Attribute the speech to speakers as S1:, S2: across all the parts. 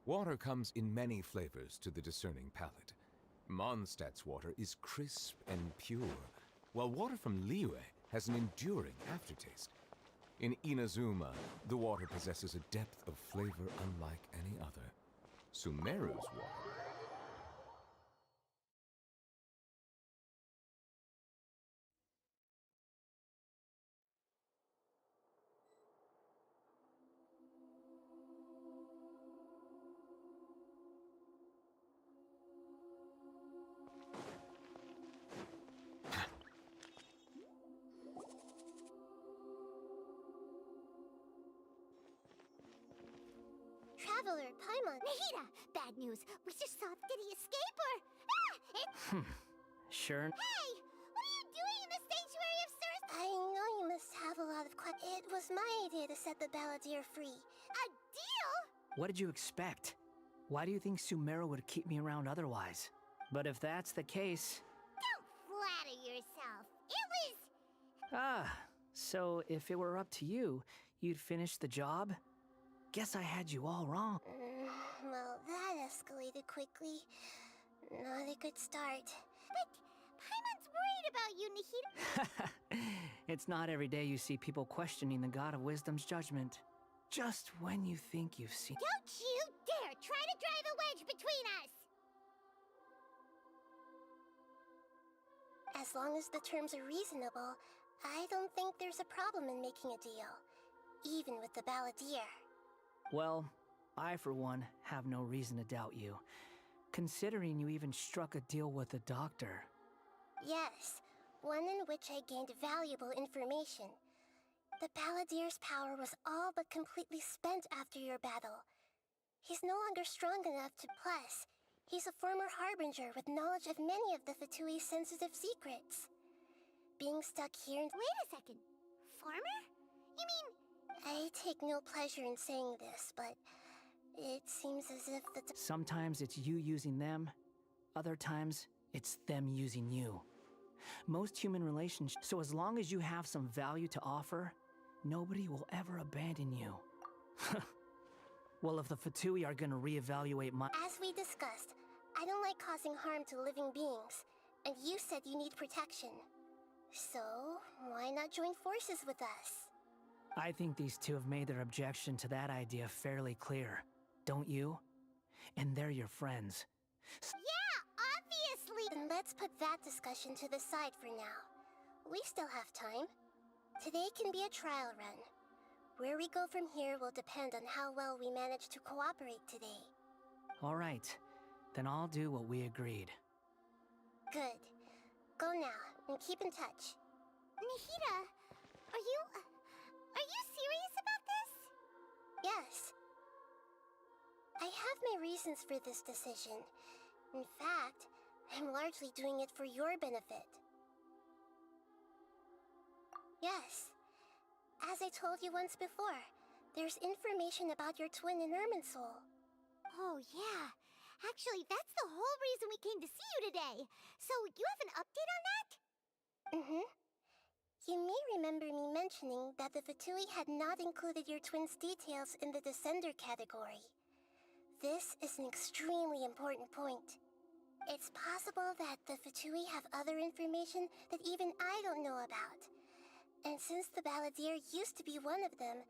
S1: Water comes in many flavors to the discerning palate. Mondstadt's water is crisp and pure, while water from Liyue has an enduring aftertaste. In Inazuma, the water possesses a depth of flavor unlike any other. Sumeru's water.
S2: Traveler, Paimon. Nahida! Bad news. We just saw. Did he escape or? Ah! It.
S3: Sure.
S2: Hey! What are you doing in the sanctuary of Sir? I know you must have a lot of It was my idea to set the balladeer free. A deal?
S3: What did you expect? Why do you think Sumeru would keep me around otherwise? But if that's the case...
S2: Don't flatter yourself. It was...
S3: Ah, so if it were up to you, you'd finish the job? Guess I had you all wrong.
S2: Well, that escalated quickly. Not a good start. But Paimon's worried about you, Nahida.
S3: It's not every day you see people questioning the God of Wisdom's judgment. Just when you think you've seen...
S2: Don't you dare try to drive a wedge between us! As long as the terms are reasonable, I don't think there's a problem in making a deal. Even with the balladeer.
S3: Well, I for one have no reason to doubt you. Considering you even struck a deal with the doctor.
S2: Yes, one in which I gained valuable information. The balladeer's power was all but completely spent after your battle. He's no longer strong enough to... Plus, he's a former harbinger with knowledge of many of the Fatui's sensitive secrets. Being stuck here... Wait a second. Farmer? You mean... I take no pleasure in saying this, but it seems as if the...
S3: Sometimes it's you using them, other times it's them using you. Most human relationships, so as long as you have some value to offer, nobody will ever abandon you. Well, if the Fatui are gonna reevaluate my...
S2: As we discussed, I don't like causing harm to living beings, and you said you need protection. So, why not join forces with us?
S3: I think these two have made their objection to that idea fairly clear, don't you? And they're your friends.
S2: Yeah, obviously! Then let's put that discussion to the side for now. We still have time. Today can be a trial run. Where we go from here will depend on how well we manage to cooperate today.
S3: All right, then I'll do what we agreed.
S2: Good. Go now, and keep in touch. Nahida, are you serious about this? Yes. I have my reasons for this decision. In fact, I'm largely doing it for your benefit. Yes. As I told you once before, there's information about your twin in Irminsul. Oh, yeah. Actually, that's the whole reason we came to see you today. So, you have an update on that? Mm-hmm. You may remember me mentioning that the Fatui had not included your twin's details in the Descender category. This is an extremely important point. It's possible that the Fatui have other information that even I don't know about. And since the balladeer used to be one of them,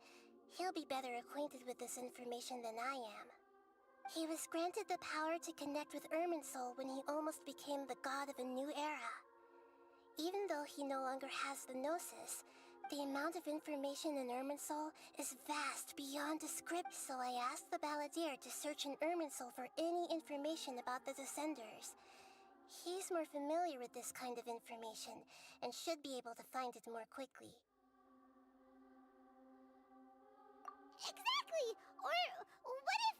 S2: he'll be better acquainted with this information than I am. He was granted the power to connect with Irminsul when he almost became the god of a new era. Even though he no longer has the Gnosis, the amount of information in Irminsul is vast beyond description. So I asked the balladeer to search in Irminsul for any information about the Descenders. He's more familiar with this kind of information, and should be able to find it more quickly. Exactly! Or what if...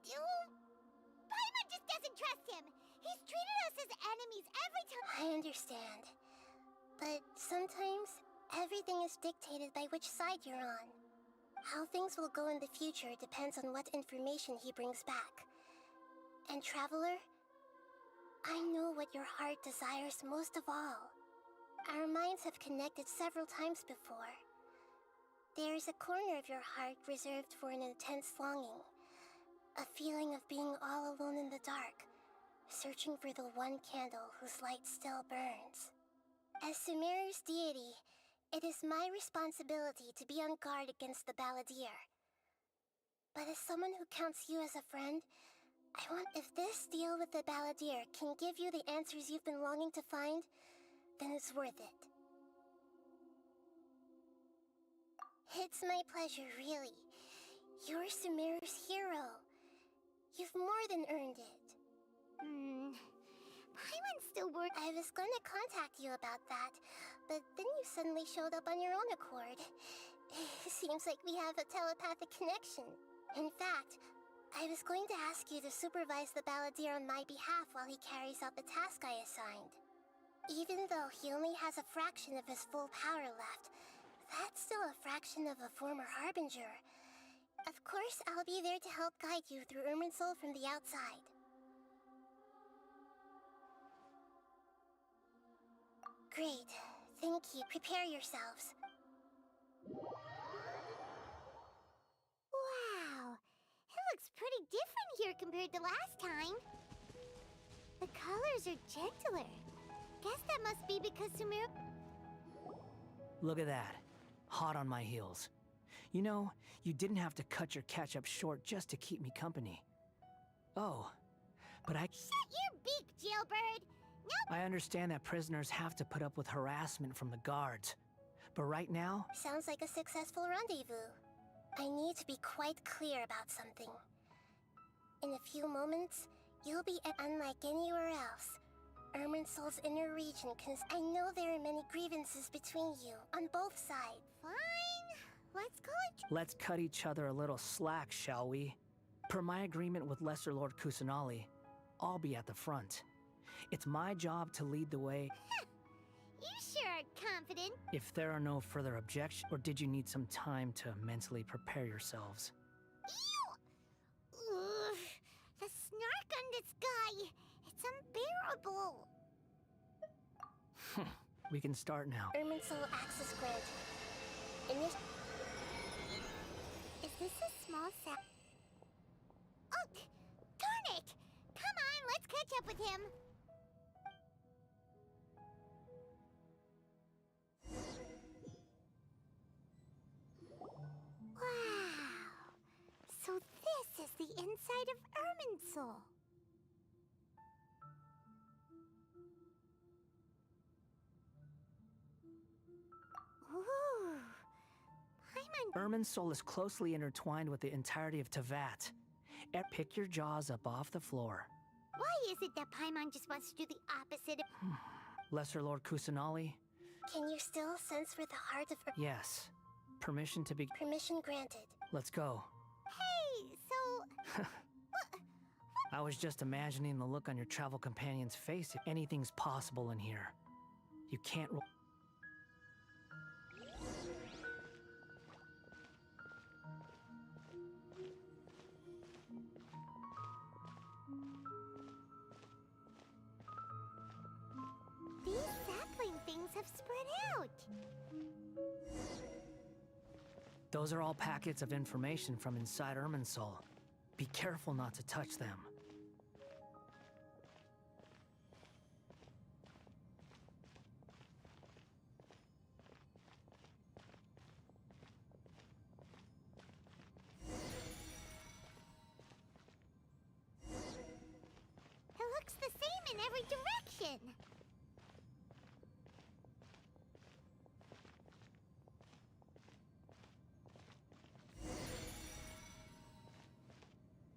S2: Paimon just doesn't trust him! He's treated us as enemies every time... I understand. But sometimes, everything is dictated by which side you're on. How things will go in the future depends on what information he brings back. And Traveler, I know what your heart desires most of all. Our minds have connected several times before. There is a corner of your heart reserved for an intense longing. A feeling of being all alone in the dark, searching for the one candle whose light still burns. As Sumeru's deity, it is my responsibility to be on guard against the Balladeer. But as someone who counts you as a friend, I want if this deal with the Balladeer can give you the answers you've been longing to find, then it's worth it. It's my pleasure, really. You're Sumeru's hero. You've more than earned it.
S4: Paimon's still
S2: I was gonna contact you about that, but then you suddenly showed up on your own accord. Seems like we have a telepathic connection. In fact, I was going to ask you to supervise the Balladeer on my behalf while he carries out the task I assigned. Even though he only has a fraction of his full power left, that's still a fraction of a former Harbinger. Of course, I'll be there to help guide you through Irminsul from the outside. Great. Thank you. Prepare yourselves.
S4: Wow, it looks pretty different here compared to last time. The colors are gentler. Guess that must be because Sumeru...
S3: Look at that. Hot on my heels. You know, you didn't have to cut your catch-up short just to keep me company. Oh, but
S4: Shut your beak, jailbird! Nope!
S3: I understand that prisoners have to put up with harassment from the guards. But right now,
S2: Sounds like a successful rendezvous. I need to be quite clear about something. In a few moments, you'll be unlike anywhere else. Irminsul's inner region I know there are many grievances between you, on both sides.
S4: Fine, let's call it...
S3: let's cut each other a little slack, shall we? Per my agreement with Lesser Lord Kusanali, I'll be at the front. It's my job to lead the way.
S4: You sure are confident.
S3: If there are no further objections, or did you need some time to mentally prepare yourselves?
S4: Ew! Ugh, the snark on this guy, it's unbearable.
S3: We can start now.
S2: Irminsul access granted.
S4: Is this a small set? Oh, darn it! Come on, let's catch up with him. Wow. So this is the inside of Irminsul. Ooh. Paimon.
S3: Irminsul is closely intertwined with the entirety of Tevat. Pick your jaws up off the floor.
S4: Why is it that Paimon just wants to do the opposite of...
S3: Lesser Lord Kusanali?
S2: Can you still sense where the heart of
S3: Yes. Permission to be...
S2: Permission granted.
S3: Let's go.
S4: Hey, so...
S3: I was just imagining the look on your travel companion's face if anything's possible in here. You can't...
S4: These sapling things have spread out.
S3: Those are all packets of information from inside Irminsul. Be careful not to touch them.
S4: It looks the same in every direction.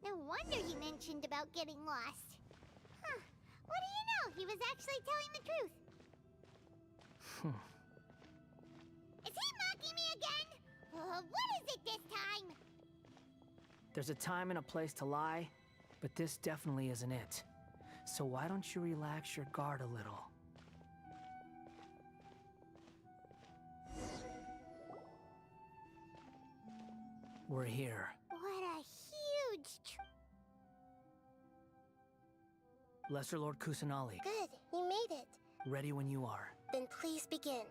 S4: No wonder he mentioned about getting lost. Huh. What do you know? He was actually telling the truth. Is he mocking me again? What is it this time?
S3: There's a time and a place to lie, but this definitely isn't it. So why don't you relax your guard a little? We're here.
S4: What a huge
S3: Lesser Lord Kusanali,
S2: Good, you made it.
S3: ready when you are.
S2: Then please begin.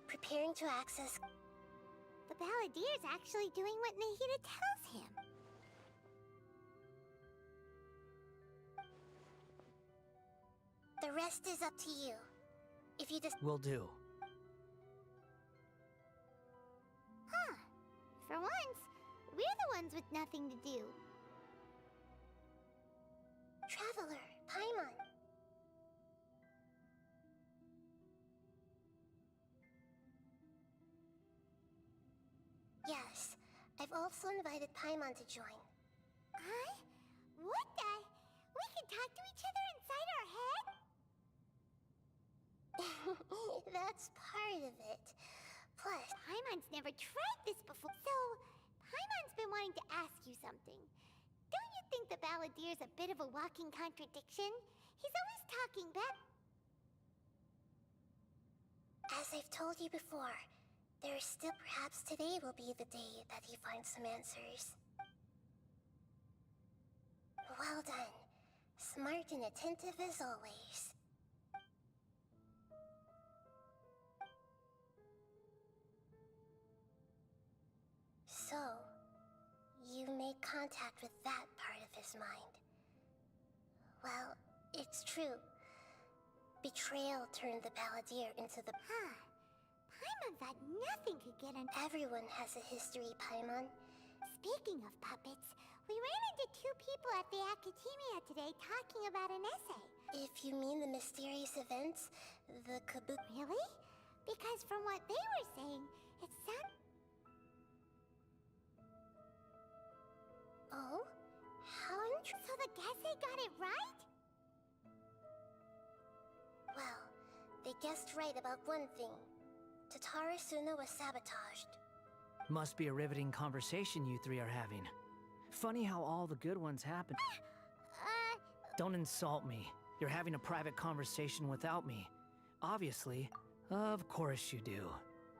S2: Preparing to access...
S4: The Balladier's actually doing what Nahida tells him.
S2: The rest is up to you. If you just...
S3: Will do.
S4: Huh. For once, we're the ones with nothing to do.
S2: Traveler, Paimon. Yes, I've also invited Paimon to join.
S4: Huh? What the? We can talk to each other inside our head?
S2: That's part of it. Plus,
S4: Paimon's never tried this before. So, Paimon's been wanting to ask you something. Don't you think the Balladier's a bit of a walking contradiction? He's always talking back.
S2: as I've told you before, there's still perhaps today will be the day that he finds some answers. Well done. Smart and attentive as always. So, you made contact with that part of his mind. Well, it's true. Betrayal turned the Balladeer into the...
S4: Huh. Paimon thought nothing could get in.
S2: Everyone has a history, Paimon.
S4: Speaking of puppets, we ran into two people at the Academia today talking about an essay.
S2: If you mean the mysterious events, the kabuki...
S4: Really? Because from what they were saying, it sounded...
S2: Oh? How interesting.
S4: So the Gese got it right?
S2: Well, they guessed right about one thing. Tatara Suna was sabotaged.
S3: Must be a riveting conversation you three are having. Funny how all the good ones happen. Don't insult me. You're having a private conversation without me. Obviously. Of course you do.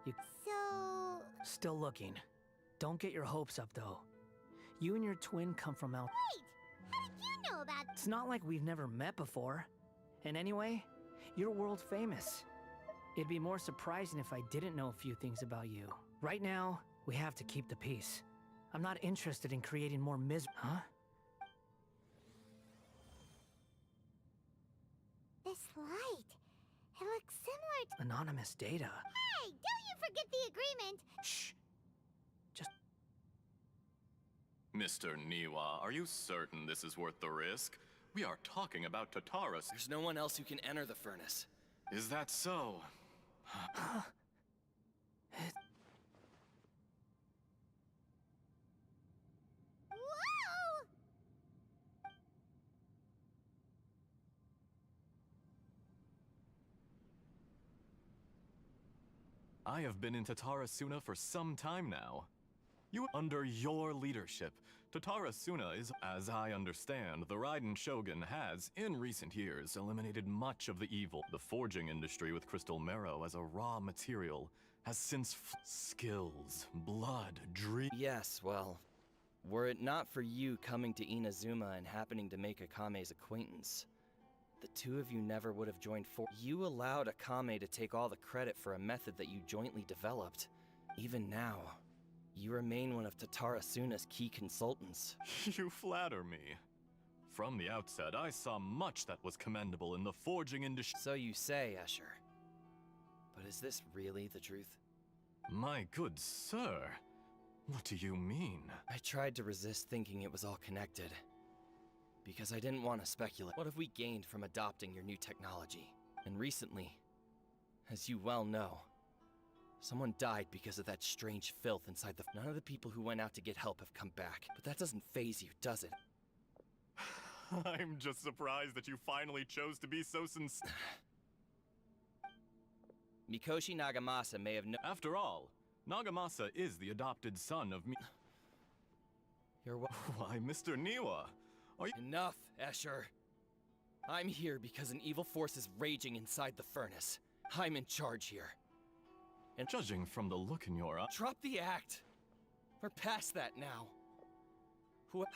S3: You
S4: So...
S3: still looking. Don't get your hopes up, though. You and your twin come from out...
S4: Wait! How did you know about...
S3: It's not like we've never met before. And anyway, you're world famous. It'd be more surprising if I didn't know a few things about you. Right now, we have to keep the peace. I'm not interested in creating more Huh?
S4: This light... It looks similar to...
S3: Anonymous data.
S4: Hey! Don't you forget the agreement!
S3: Shh. Just...
S5: Mr. Niwa, are you certain this is worth the risk? We are talking about Tatara.
S6: There's no one else who can enter the furnace.
S5: Is that so?
S4: Whoa!
S5: I have been in Tatara Suna for some time now. Under your leadership, Tatara Suna is, as I understand, the Raiden Shogun has, in recent years, eliminated much of the evil. The forging industry with crystal marrow as a raw material has since skills, blood, dream.
S6: Yes, well, were it not for you coming to Inazuma and happening to make Akame's acquaintance, the two of you never would have joined You allowed Akame to take all the credit for a method that you jointly developed. Even now, you remain one of Tatara Suna's key consultants.
S5: You flatter me. From the outset, I saw much that was commendable in the forging industry.
S6: So you say, Escher. But is this really the truth?
S5: My good sir, what do you mean?
S6: I tried to resist thinking it was all connected. Because I didn't want to speculate. What have we gained from adopting your new technology? And recently, as you well know, someone died because of that strange filth inside the... None of the people who went out to get help have come back. But that doesn't faze you, does it?
S5: I'm just surprised that you finally chose to be so sincere.
S6: Mikoshi Nagamasa may have
S5: After all, Nagamasa is the adopted son of me.
S6: You're what?
S5: Why, Mr. Niwa, are you...
S6: Enough, Escher. I'm here because an evil force is raging inside the furnace. I'm in charge here. And
S5: Judging from the look in your eye...
S6: drop the act! We're past that now.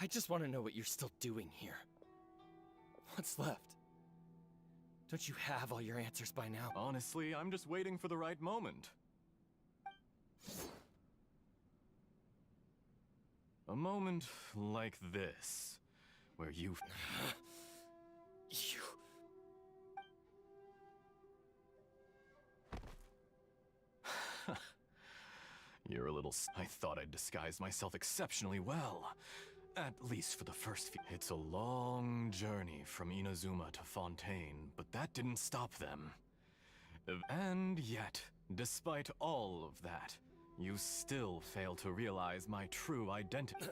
S6: I just want to know what you're still doing here. What's left? Don't you have all your answers by now?
S5: Honestly, I'm just waiting for the right moment. A moment like this, where you... You're a little I thought I'd disguised myself exceptionally well. At least for the first few. It's a long journey from Inazuma to Fontaine, but that didn't stop them. And yet, despite all of that, you still fail to realize my true identity.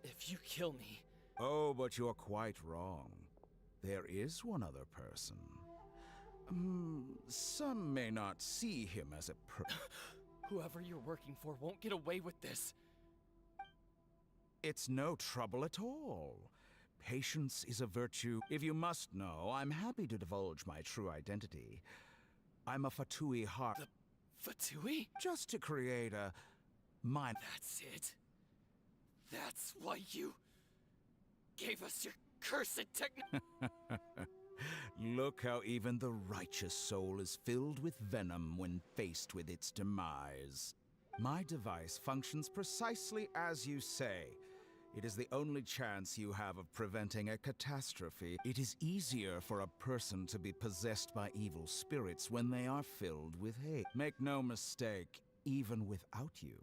S6: If you kill me...
S7: Oh, but you're quite wrong. There is one other person. Some may not see him as a
S6: Whoever you're working for won't get away with this.
S7: It's no trouble at all. Patience is a virtue. If you must know, I'm happy to divulge my true identity. I'm a Fatui heart.
S6: The Fatui?
S7: Just to create a mind.
S6: That's it. That's why you gave us your cursed
S7: Look how even the righteous soul is filled with venom when faced with its demise. My device functions precisely as you say. It is the only chance you have of preventing a catastrophe. It is easier for a person to be possessed by evil spirits when they are filled with hate. Make no mistake, even without you,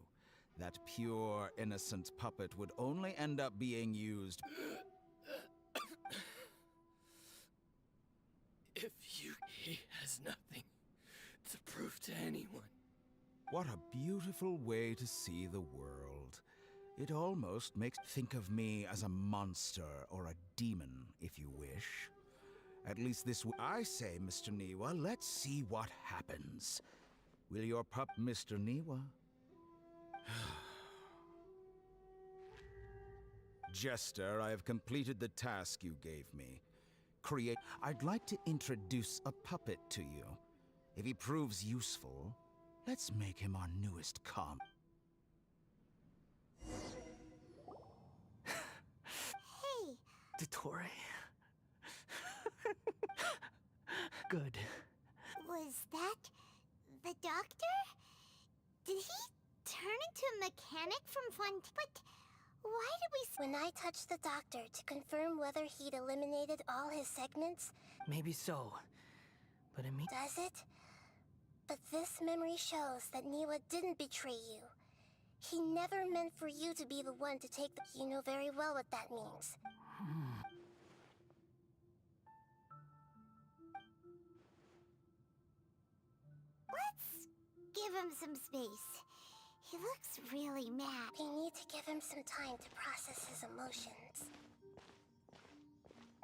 S7: that pure, innocent puppet would only end up being used.
S6: He has nothing to prove to anyone.
S7: What a beautiful way to see the world. It almost makes think of me as a monster or a demon, if you wish. At least this I say, Mr. Niwa, let's see what happens. Will your pup, Mr. Niwa? Jester, I have completed the task you gave me. I'd like to introduce a puppet to you. If he proves useful, let's make him our newest comp.
S4: Hey!
S3: Dottore. Good.
S4: Was that the doctor? Did he turn into a mechanic from Fontaine? But why did we...
S2: When I touched the doctor to confirm whether he'd eliminated all his segments...
S3: Maybe so. But it means...
S2: Does it? But this memory shows that Niwa didn't betray you. He never meant for you to be the one to take the... You know very well what that means.
S4: Let's give him some space. He looks really mad.
S2: We need to give him some time to process his emotions.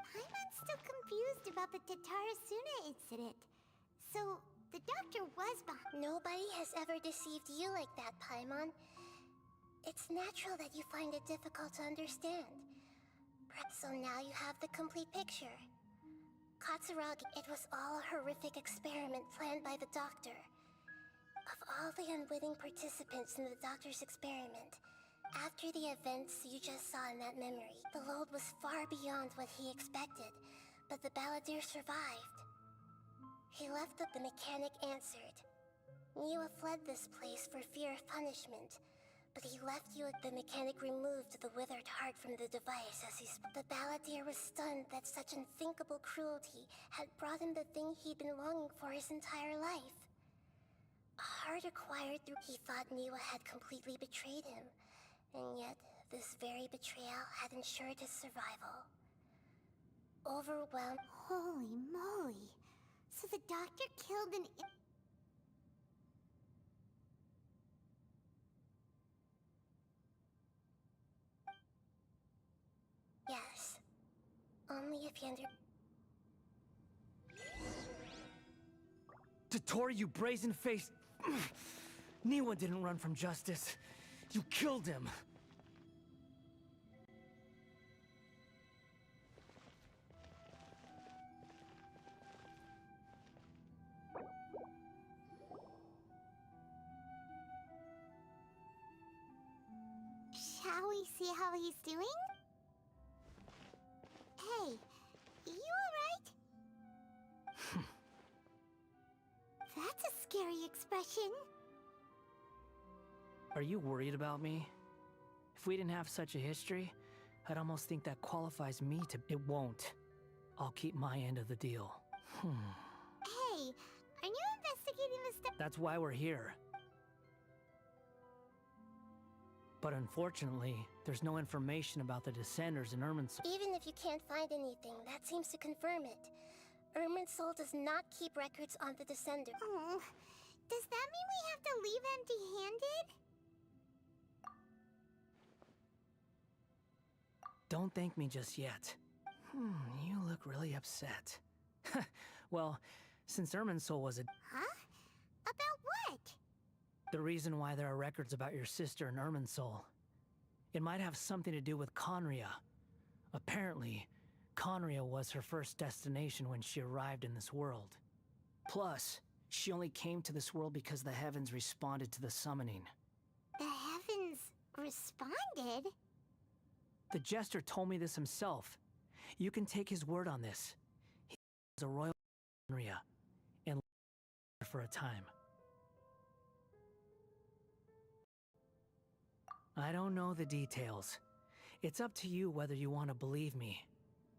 S4: Paimon's still confused about the Tatarasuna incident. So, the doctor was behind.
S2: Nobody has ever deceived you like that, Paimon. It's natural that you find it difficult to understand. So now you have the complete picture. Katsuragi, it was all a horrific experiment planned by the doctor. Of all the unwitting participants in the doctor's experiment, after the events you just saw in that memory, the load was far beyond what he expected, but the balladeer survived. He left up, the mechanic answered. Niwa fled this place for fear of punishment, but he left you. The mechanic removed the withered heart from the device as he The balladeer was stunned that such unthinkable cruelty had brought him the thing he'd been longing for his entire life. A heart acquired through... He thought Niwa had completely betrayed him, and yet this very betrayal had ensured his survival. Overwhelmed...
S4: Holy moly. So the doctor killed an...
S2: Yes. Only if you
S3: Dottore, you brazen-faced... Niwa didn't run from justice. You killed him.
S4: Shall we see how he's doing? Hey, you alright? That's a scary expression.
S3: Are you worried about me? If we didn't have such a history, I'd almost think that qualifies me to... It won't. I'll keep my end of the deal.
S4: Hey, are you investigating the stuff?
S3: That's why we're here. But unfortunately, there's no information about the Descenders in Irminsul.
S2: Even if you can't find anything, that seems to confirm it. Irminsul does not keep records on the Descender.
S4: Oh, does that mean we have to leave empty-handed?
S3: Don't thank me just yet. You look really upset. Well, since Irminsul was
S4: Huh? About what?
S3: the reason why there are records about your sister in Irminsul, it might have something to do with Conria. Apparently, Conria was her first destination when she arrived in this world. Plus, she only came to this world because the heavens responded to the summoning.
S4: The heavens responded?
S3: The Jester told me this himself. You can take his word on this. He was a royal Conria and lived for a time. I don't know the details. It's up to you whether you want to believe me.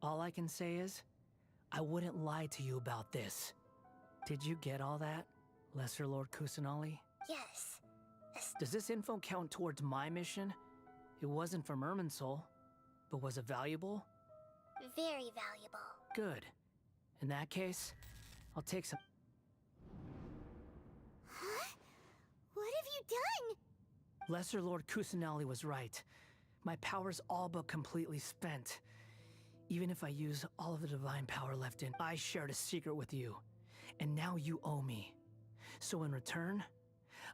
S3: All I can say is, I wouldn't lie to you about this. Did you get all that, Lesser Lord Kusanali?
S2: Yes.
S3: Does this info count towards my mission? It wasn't from Irminsul, but was it valuable?
S2: Very valuable.
S3: Good. In that case, I'll take some.
S4: Huh? What have you done?
S3: Lesser Lord Kusanali was right. My power's all but completely spent. Even if I use all of the divine power left in, I shared a secret with you. And now you owe me. So in return,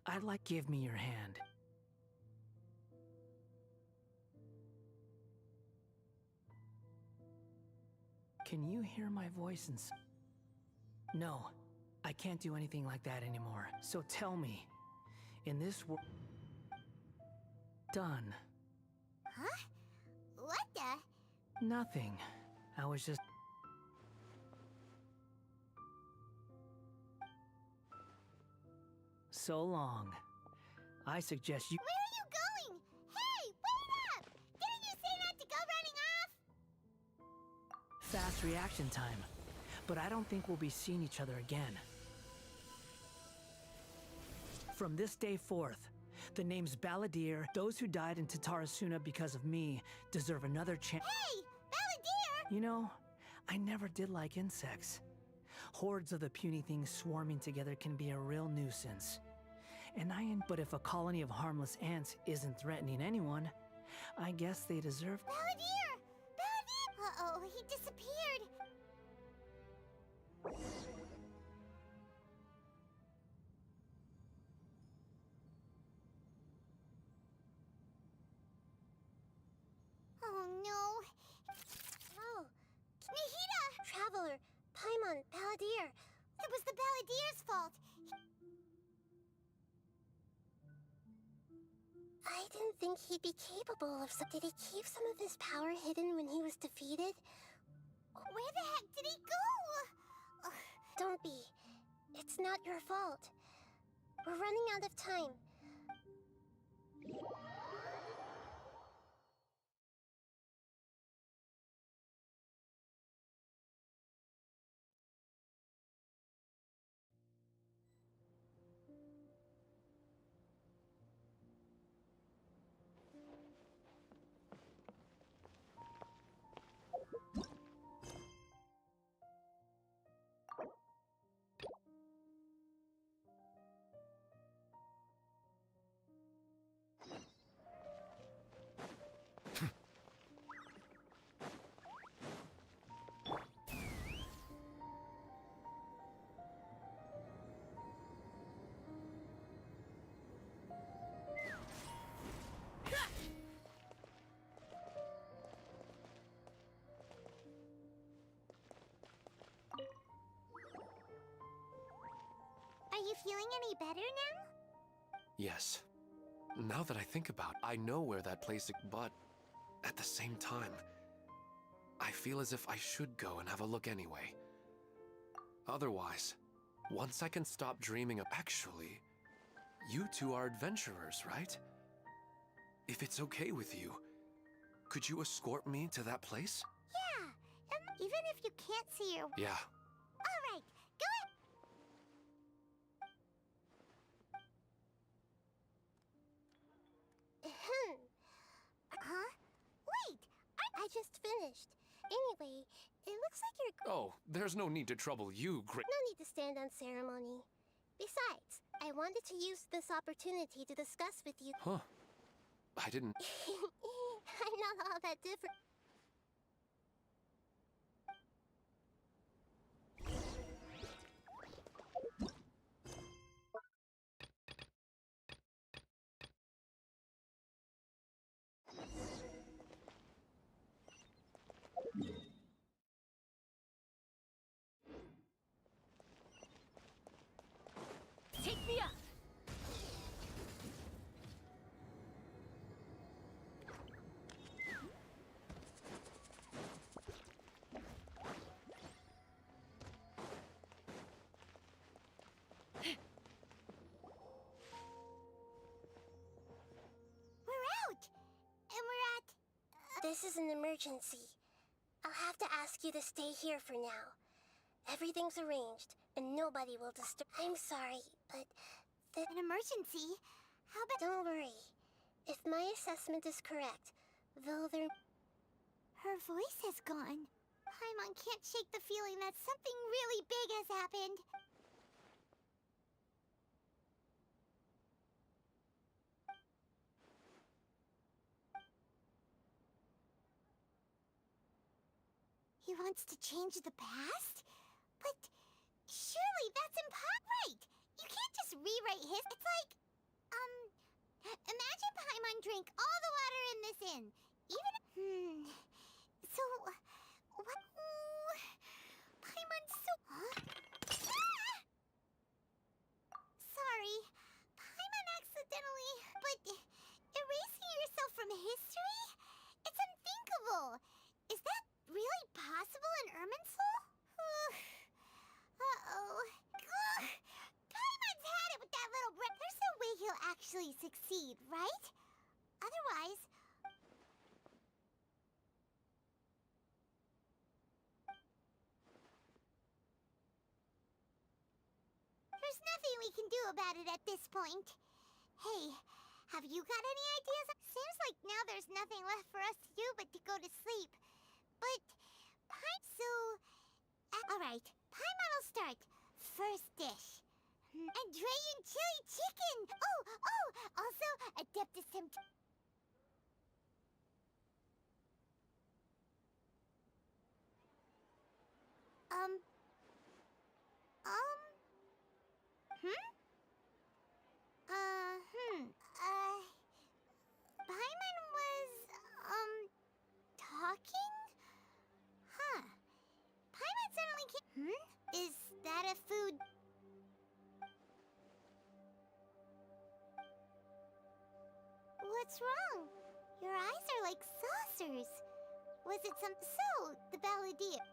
S3: I'd like give me your hand. Can you hear my voice No, I can't do anything like that anymore. So tell me, in this world... Done.
S4: Huh? What the?
S3: Nothing. I was just... So long. I suggest you...
S4: Where are you going? Hey, wait up! Didn't you say not to go running off?
S3: Fast reaction time. But I don't think we'll be seeing each other again. From this day forth, the names Balladeer, those who died in Tatarasuna because of me, deserve another chance.
S4: Hey, Balladeer!
S3: You know, I never did like insects. Hordes of the puny things swarming together can be a real nuisance. But if a colony of harmless ants isn't threatening anyone, I guess they deserve...
S4: Balladeer! Balladeer! Uh-oh, he disappeared. Oh no.
S2: Oh,
S4: Nahida!
S2: Traveler, Paimon, Balladeer.
S4: It was the Balladeer's fault.
S2: I didn't think he'd be capable of some... Did he keep some of his power hidden when he was defeated?
S4: Where the heck did he go? Ugh.
S2: Don't be. It's not your fault. We're running out of time.
S4: Are you feeling any better now?
S8: Yes. Now that I think about it, I know where that place is, but at the same time, I feel as if I should go and have a look anyway. Otherwise, once I can stop dreaming of... Actually, you two are adventurers, right? If it's okay with you, could you escort me to that place?
S4: Yeah, even if you can't see your...
S8: Yeah.
S4: All right, go ahead.
S2: Ahem. just finished. Anyway, it looks like you're...
S8: Oh, there's no need to trouble you, Great.
S2: No need to stand on ceremony. Besides, I wanted to use this opportunity to discuss with you...
S8: Huh. I didn't...
S2: I'm not all that different.
S4: Take me up! We're out! And we're at...
S2: This is an emergency. I'll have to ask you to stay here for now. Everything's arranged, and nobody will disturb... I'm sorry, but...
S4: An emergency? How about...
S2: Don't worry. If my assessment is correct, though there...
S4: Her voice has gone. Paimon can't shake the feeling that something really big has happened. He wants to change the past? But surely that's right! You can't just rewrite his... It's like, imagine Paimon drank all the water in this inn. So, what... Paimon's so... Huh? Ah! Sorry. Paimon accidentally... But erasing yourself from history? It's unthinkable. Is that really possible in Irminsul? Uh-oh. Paimon's had it with that little brat. There's no way he'll actually succeed, right? Otherwise... There's nothing we can do about it at this point. Hey, have you got any ideas? Seems like now there's nothing left for us to do but to go to sleep. But, alright, Paimon will start. First dish. Andrean chili chicken! Oh! Also, Adeptus Tempt... Paimon was, talking? Huh. Paimon suddenly came... Is that a food... What's wrong? Your eyes are like saucers. Was it some... So, the balladeer...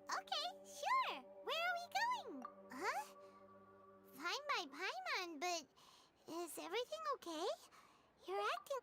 S4: Okay, sure. Where are we going? Huh? Fine by Paimon, but... Is everything okay? You're acting...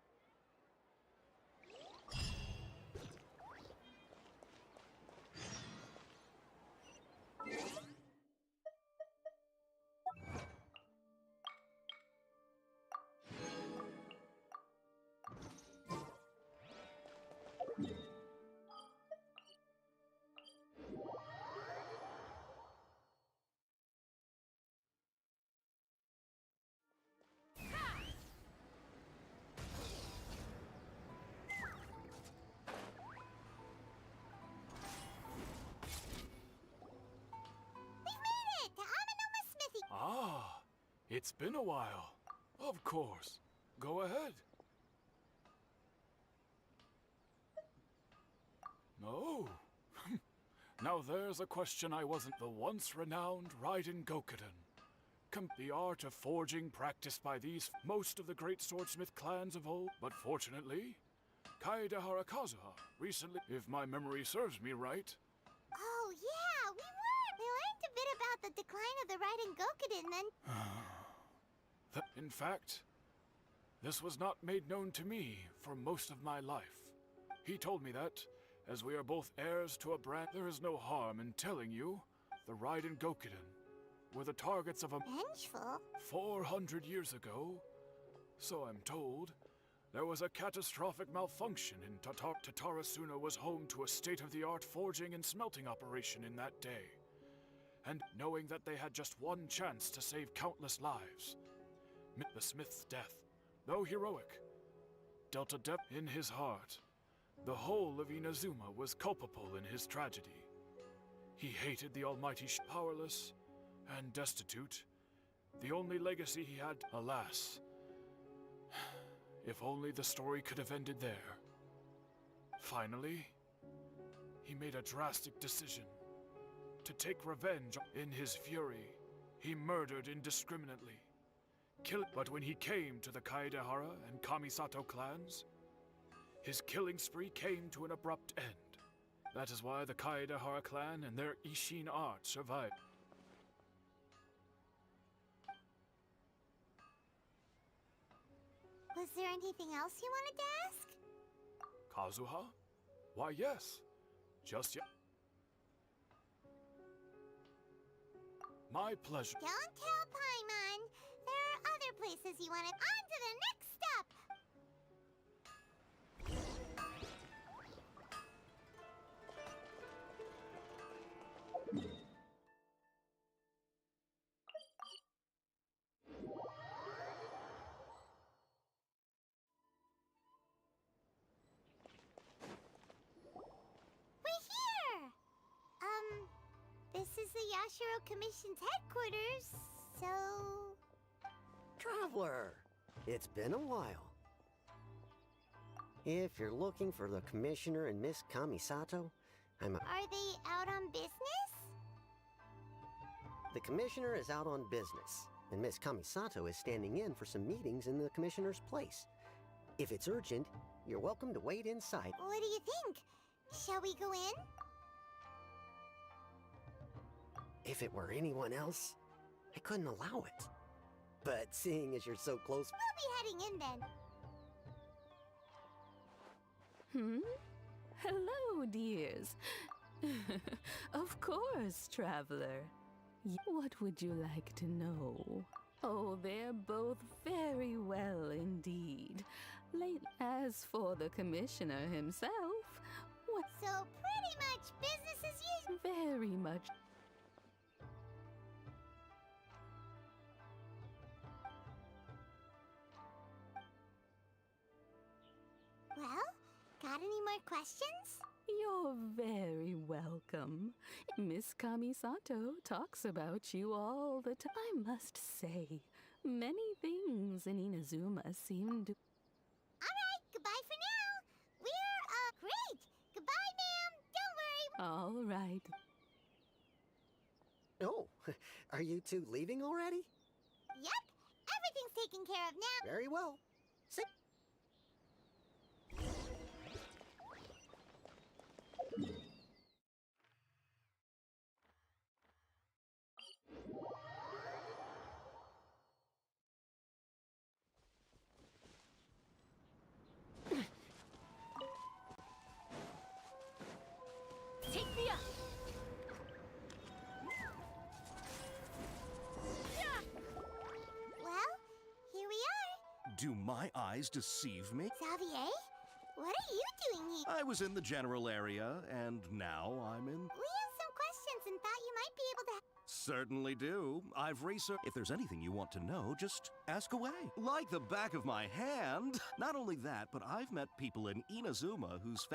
S9: Ah, it's been a while. Of course. Go ahead. No. Now there's a question I wasn't. The once renowned Raiden Gokuden. The art of forging practiced by most of the great swordsmith clans of old. But fortunately, Kaede Harakazuha recently, if my memory serves me right.
S4: Oh, yeah, we were! We learned a bit about the decline of the Raiden Gokuden then.
S9: In fact, this was not made known to me for most of my life. He told me that, as we are both heirs to a brand, there is no harm in telling you the Raiden Gokuden were the targets of a...
S4: Vengeful?
S9: 400 years ago, so I'm told, There was a catastrophic malfunction in Tatarasuna was home to a state-of-the-art forging and smelting operation in that day. And knowing that they had just one chance to save countless lives, the smith's death, though heroic, dealt a depth in his heart. The whole of Inazuma was culpable in his tragedy. He hated the Almighty, powerless and destitute. The only legacy he had, alas. If only the story could have ended there. Finally, he made a drastic decision. To take revenge. In his fury, he murdered indiscriminately. But when he came to the Kaedehara and Kamisato clans, his killing spree came to an abrupt end. That is why the Kaedehara clan and their Ishin art survived.
S4: Was there anything else you wanted to ask?
S9: Kazuha? Why, yes. Just yet. My pleasure.
S4: Don't tell Paimon. There are other places you wanted. On to the next step! We're here! This is the Yashiro Commission's headquarters, so...
S10: Traveler, it's been a while. If you're looking for the Commissioner and Miss Kamisato,
S4: Are they out on business?
S10: The Commissioner is out on business, and Miss Kamisato is standing in for some meetings in the Commissioner's place. If it's urgent, you're welcome to wait inside.
S4: What do you think? Shall we go in?
S10: If it were anyone else, I couldn't allow it. But seeing as you're so close...
S4: We'll be heading in then.
S11: Hello, dears. Of course, traveler. What would you like to know? Oh, they're both very well indeed. As for the commissioner himself, what?
S4: So pretty much business as usual.
S11: Very much.
S4: Well, got any more questions?
S11: You're very welcome. Miss Kamisato talks about you all the time. I must say, many things in Inazuma seem to...
S4: Alright, goodbye for now. We're, great. Goodbye, ma'am. Don't worry.
S11: All right.
S10: Oh, are you two leaving already?
S4: Yep, everything's taken care of now.
S10: Very well.
S11: Take me up!
S4: Well, here we are.
S12: Do my eyes deceive me?
S4: Xavier, what are you doing here?
S12: I was in the general area, and now I'm in...
S4: We have some questions and thought you might be able to...
S12: Certainly do. I've researched... If there's anything you want to know, just ask away. Like the back of my hand. Not only that, but I've met people in Inazuma whose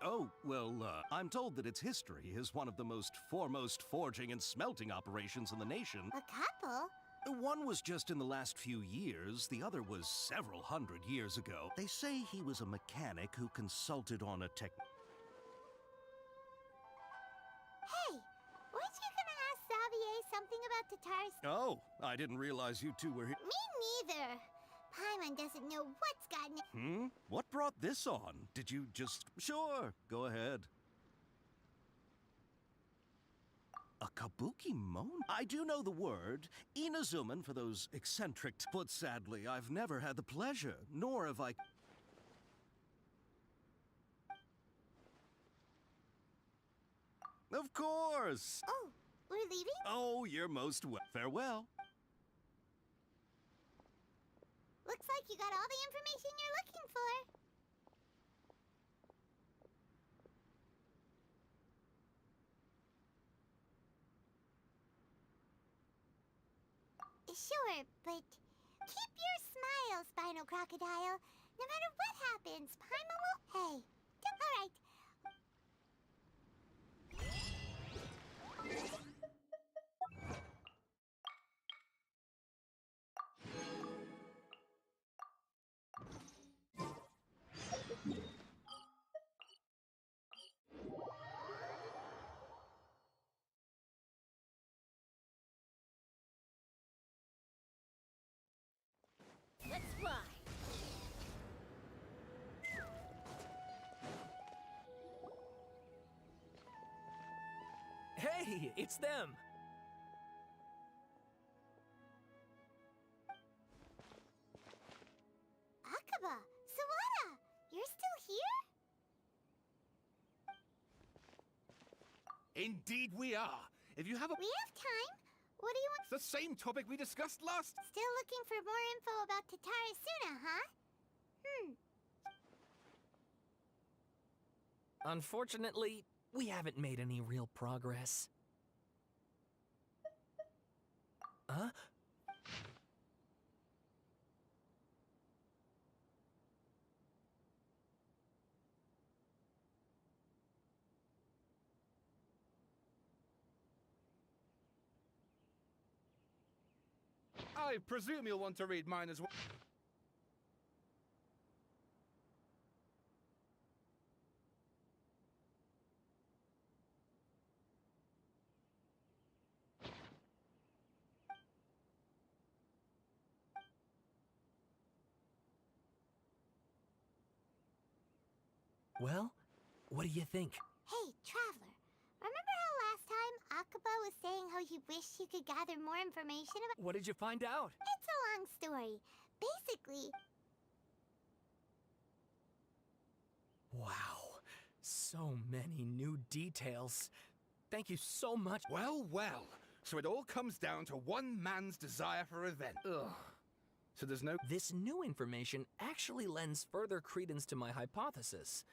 S12: Oh, well, I'm told that its history is one of the most foremost forging and smelting operations in the nation.
S4: A couple?
S12: One was just in the last few years, the other was several hundred years ago. They say he was a mechanic who consulted on a tech...
S4: Hey, weren't you gonna ask Xavier something about Tatar's...
S12: Oh, I didn't realize you two were here.
S4: Me neither. Paimon doesn't know what's gotten it.
S12: What brought this on? Did you just... Sure, go ahead. A kabuki moan? I do know the word. Inazuman for those eccentric... But sadly, I've never had the pleasure, nor have I... Of course!
S4: Oh, we're leaving?
S12: Oh, you're most farewell.
S4: Look Looks like you got all the information you're looking for. Sure, but keep your smile, Spinal Crocodile. No matter what happens, Paimon will... Hey, all right.
S2: Let's fly.
S13: Hey, it's them!
S4: Akaba, Sawada, you're still here?
S14: Indeed we are. If you have a...
S4: We have time. What do you want?
S14: The same topic we discussed last...
S4: Still looking for more info about Tatara Suna, huh?
S13: Unfortunately, we haven't made any real progress. Huh?
S14: I presume you'll want to read mine as well.
S13: Well, what do you think?
S4: Hey, Traveler. Remember how last time Akaba was saying how he wished he could gather more information about...
S13: What did you find out?
S4: It's a long story. Basically...
S13: Wow, so many new details. Thank you so much.
S14: Well, well. So it all comes down to one man's desire for revenge.
S13: Ugh.
S14: So there's no...
S13: This new information actually lends further credence to my hypothesis.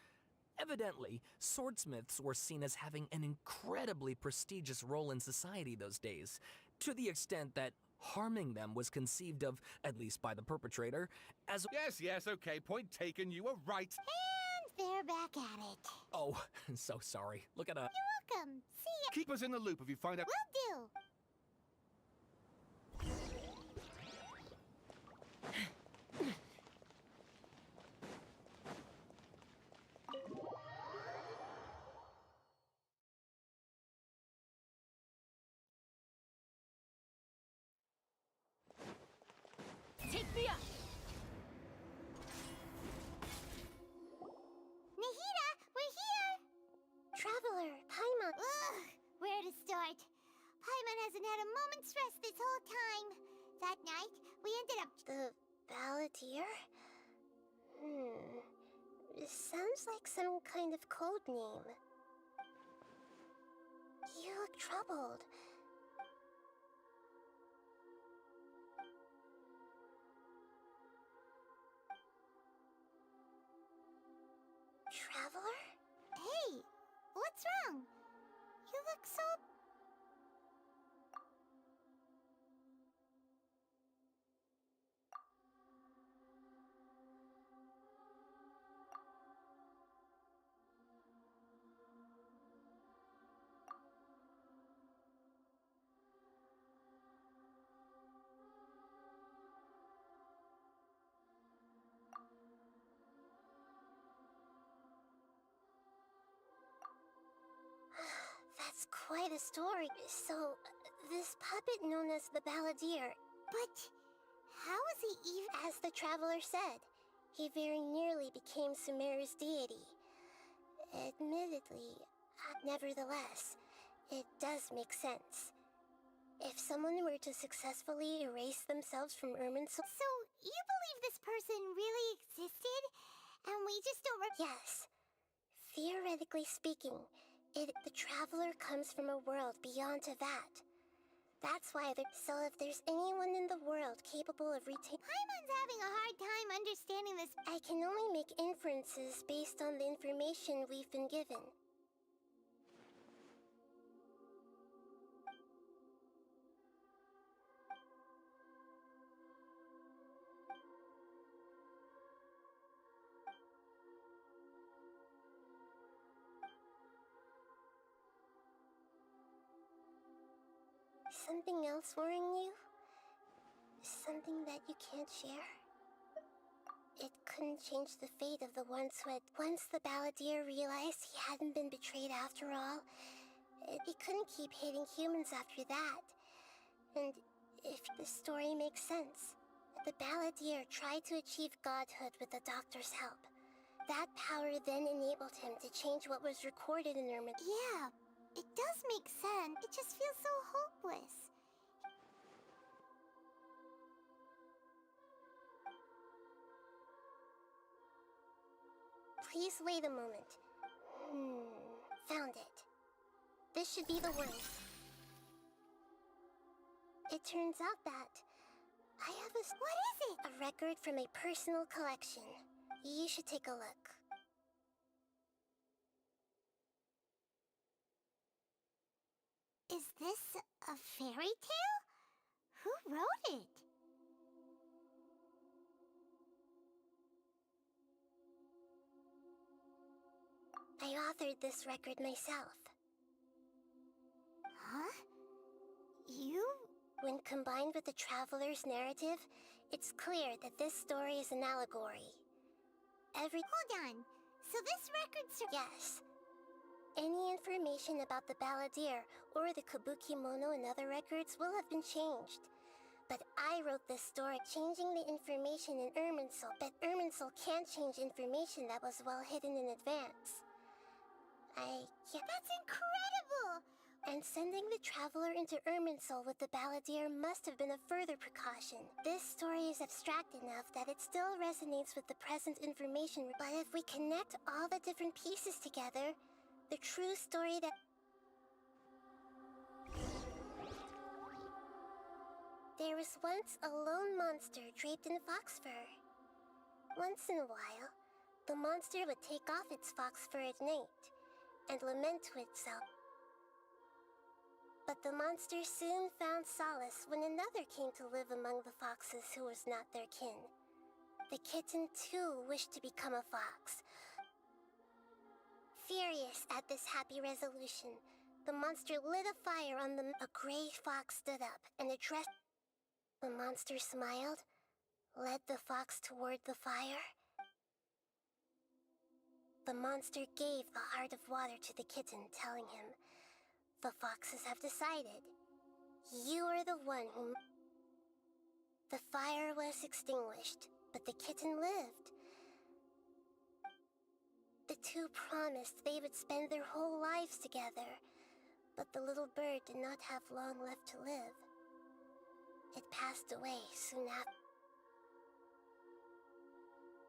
S13: Evidently, swordsmiths were seen as having an incredibly prestigious role in society those days, to the extent that harming them was conceived of, at least by the perpetrator, as...
S14: Yes, okay, point taken, you were right.
S4: And they're back at it.
S13: Oh, so sorry. Look at a...
S4: You're welcome. See ya.
S14: Keep us in the loop if you find out...
S4: Will do.
S2: Take me up.
S4: Nahida, we're here.
S2: Traveler, Paimon.
S4: Ugh, where to start? Paimon hasn't had a moment's rest this whole time. That night, we ended up...
S2: The Balladeer? This sounds like some kind of code name. You look troubled. Traveler?
S4: Hey, what's wrong? You look so...
S2: That's quite a story. So, this puppet known as the Balladeer.
S4: But how is he even...
S2: As the Traveler said, he very nearly became Sumeru's deity. Admittedly, nevertheless, it does make sense. If someone were to successfully erase themselves from Irminsul...
S4: So, you believe this person really existed? And we just don't...
S2: Yes. Theoretically speaking, the Traveler comes from a world beyond Tavat. That's why so if there's anyone in the world capable of retaining...
S4: Paimon's having a hard time understanding this.
S2: I can only make inferences based on the information we've been given. Something else worrying you? Something that you can't share? It couldn't change the fate of the ones who had... Once the Balladeer realized he hadn't been betrayed after all, he couldn't keep hating humans after that. And if the story makes sense, the Balladeer tried to achieve godhood with the Doctor's help. That power then enabled him to change what was recorded in Ermin.
S4: Yeah, it does make sense. It just feels so hopeless.
S2: Please wait a moment. Found it. This should be the one. It turns out that I have a...
S4: What is it?
S2: A record from a personal collection. You should take a look.
S4: Is this a fairy tale? Who wrote it?
S2: I authored this record myself.
S4: Huh? You?
S2: When combined with the Traveler's narrative, it's clear that this story is an allegory.
S4: Hold on. So this record's...
S2: Yes. Any information about the Balladeer or the Kabuki Mono and other records will have been changed. But I wrote this story changing the information in Irminsul, but Irminsul can't change information that was well hidden in advance.
S4: That's incredible!
S2: And sending the Traveler into Irminsul with the Balladeer must have been a further precaution. This story is abstract enough that it still resonates with the present information, but if we connect all the different pieces together, the true story that... There was once a lone monster draped in fox fur. Once in a while, the monster would take off its fox fur at night and lament to itself. But the monster soon found solace when another came to live among the foxes who was not their kin. The kitten too wished to become a fox. Furious at this happy resolution, the monster lit a fire on them. A gray fox stood up and addressed... The monster smiled, led the fox toward the fire. The monster gave the heart of water to the kitten, telling him, "The foxes have decided. You are the one whom..." The fire was extinguished, but the kitten lived. The two promised they would spend their whole lives together, but the little bird did not have long left to live. It passed away soon after.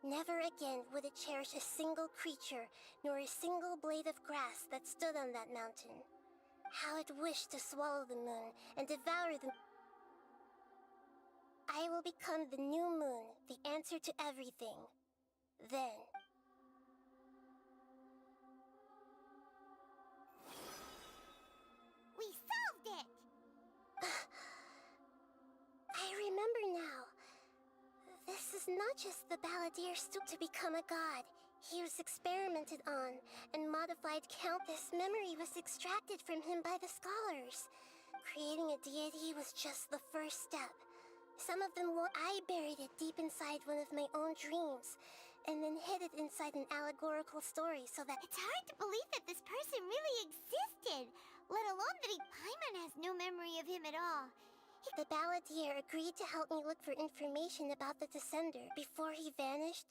S2: Never again would it cherish a single creature, nor a single blade of grass that stood on that mountain. How it wished to swallow the moon and devour the... I will become the new moon, the answer to everything. Then...
S4: We solved it!
S2: I remember now. This is not just the Balladeer stoop to become a god. He was experimented on and modified countless. Memory was extracted from him by the scholars. Creating a deity was just the first step. Some of them I buried it deep inside one of my own dreams, and then hid it inside an allegorical story so that...
S4: It's hard to believe that this person really existed, let alone that Paimon has no memory of him at all.
S2: The Balladeer agreed to help me look for information about the Descender. Before he vanished,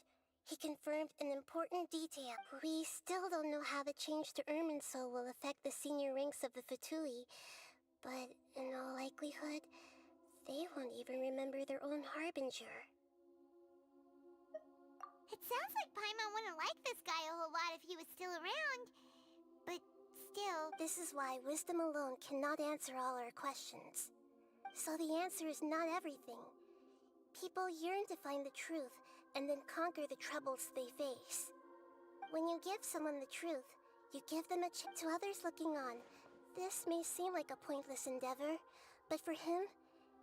S2: he confirmed an important detail. We still don't know how the change to Irminsul will affect the senior ranks of the Fatui, but in all likelihood, they won't even remember their own Harbinger.
S4: It sounds like Paimon wouldn't like this guy a whole lot if he was still around, but still...
S2: This is why wisdom alone cannot answer all our questions. So the answer is not everything. People yearn to find the truth and then conquer the troubles they face. When you give someone the truth, you give them a chance. To others looking on, this may seem like a pointless endeavor, but for him,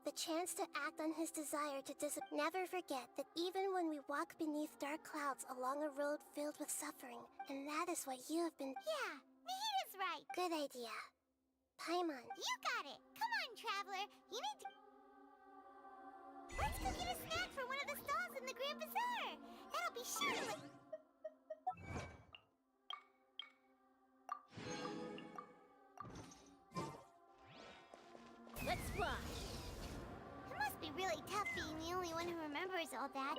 S2: the chance to act on his desire to never forget that even when we walk beneath dark clouds along a road filled with suffering, and that is what you have been.
S4: Yeah, Nahita's right.
S2: Good idea. Paimon.
S4: You got it. Come on, Traveler. You need to... Let's go get a snack for one of the stalls in the Grand Bazaar. That'll be sure to...
S2: Let's fly.
S4: It must be really tough being the only one who remembers all that.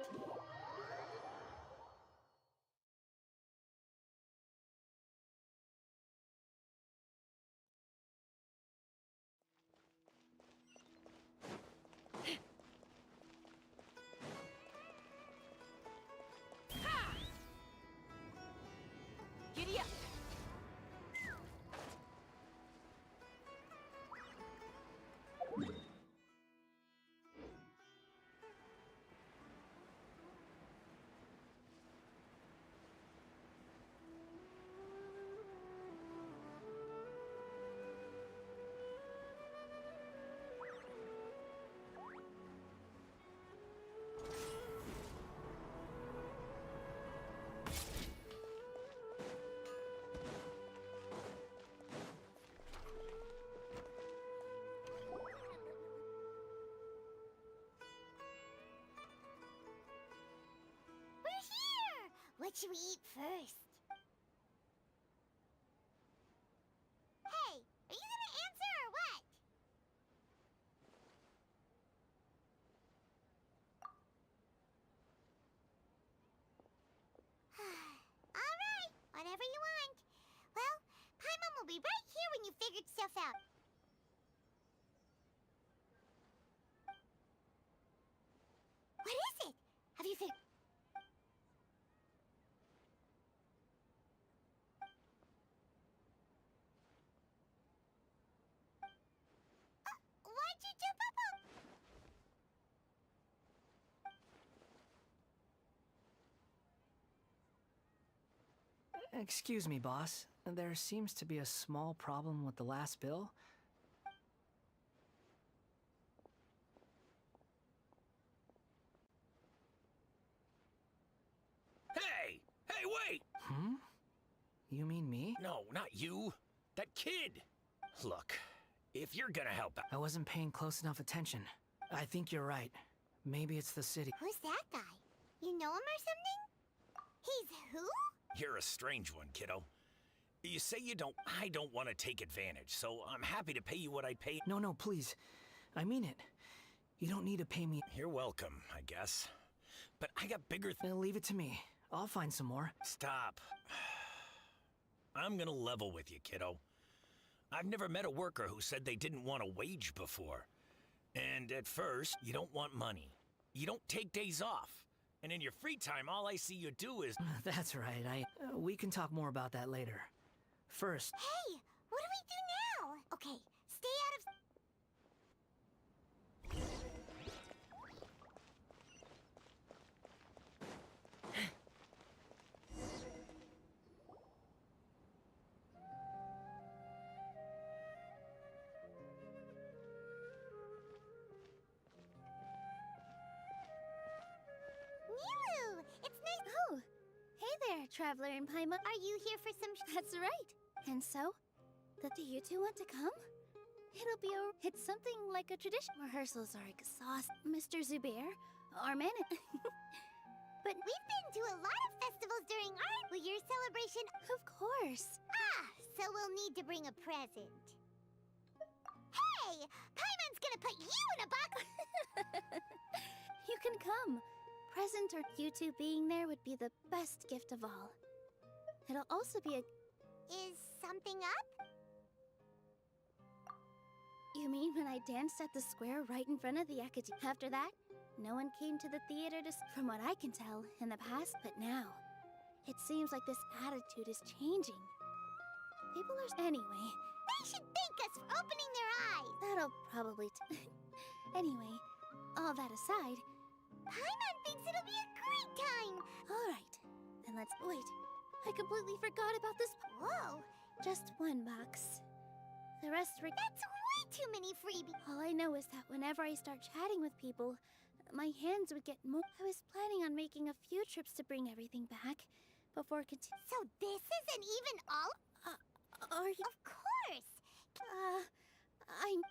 S2: Giddy up.
S4: What should we eat first? Hey, are you gonna answer or what? Alright, whatever you want. Well, Paimon will be right here when you figured stuff out. What is it? Have you figured... Why'd you jump up on...
S3: Excuse me, boss. There seems to be a small problem with the last bill.
S15: Hey! Hey, wait!
S3: Hmm? You mean me?
S15: No, not you. That kid! Look, if you're gonna help out...
S3: I wasn't paying close enough attention. I think you're right. Maybe it's the city.
S4: Who's that guy? You know him or something? He's who?
S15: You're a strange one, kiddo. You say you don't... I don't want to take advantage, so I'm happy to pay you what I'd pay...
S3: No, please. I mean it. You don't need to pay me...
S15: You're welcome, I guess. But I got bigger...
S3: Leave it to me. I'll find some more.
S15: Stop. I'm gonna level with you, kiddo. I've never met a worker who said they didn't want a wage before. And at first, you don't want money. You don't take days off. And in your free time, all I see you do is...
S3: That's right. We can talk more about that later. First...
S4: Hey, what do we do now? Okay, stay out of... Nilu! It's nice...
S2: Oh, hey there, Traveler and Paimon.
S4: Are you here for some...
S2: That's right. And so, do you two want to come? It's something like a tradition. Rehearsals are exhausting. Mr. Zubair, our manager...
S4: But we've been to a lot of festivals during our... Will your celebration...
S2: Of course.
S4: Ah, so we'll need to bring a present. Hey! Paimon's gonna put you in a box...
S2: You can come. Present or you two being there would be the best gift of all. It'll also be a...
S4: Is something up?
S2: You mean when I danced at the square right in front of the academy? After that, no one came to the theater to... From what I can tell, in the past, but now, it seems like this attitude is changing. People are... Anyway...
S4: They should thank us for opening their eyes!
S2: That'll probably... Anyway, all that aside...
S4: Paimon thinks it'll be a great time!
S2: Alright, then let's... Wait, I completely forgot about this...
S4: Whoa!
S2: Just one box. The rest were...
S4: That's way too many freebies!
S2: All I know is that whenever I start chatting with people, my hands would get more... I was planning on making a few trips to bring everything back before continuing...
S4: So this isn't even all...
S2: Are you...
S4: Of course!
S2: I'm...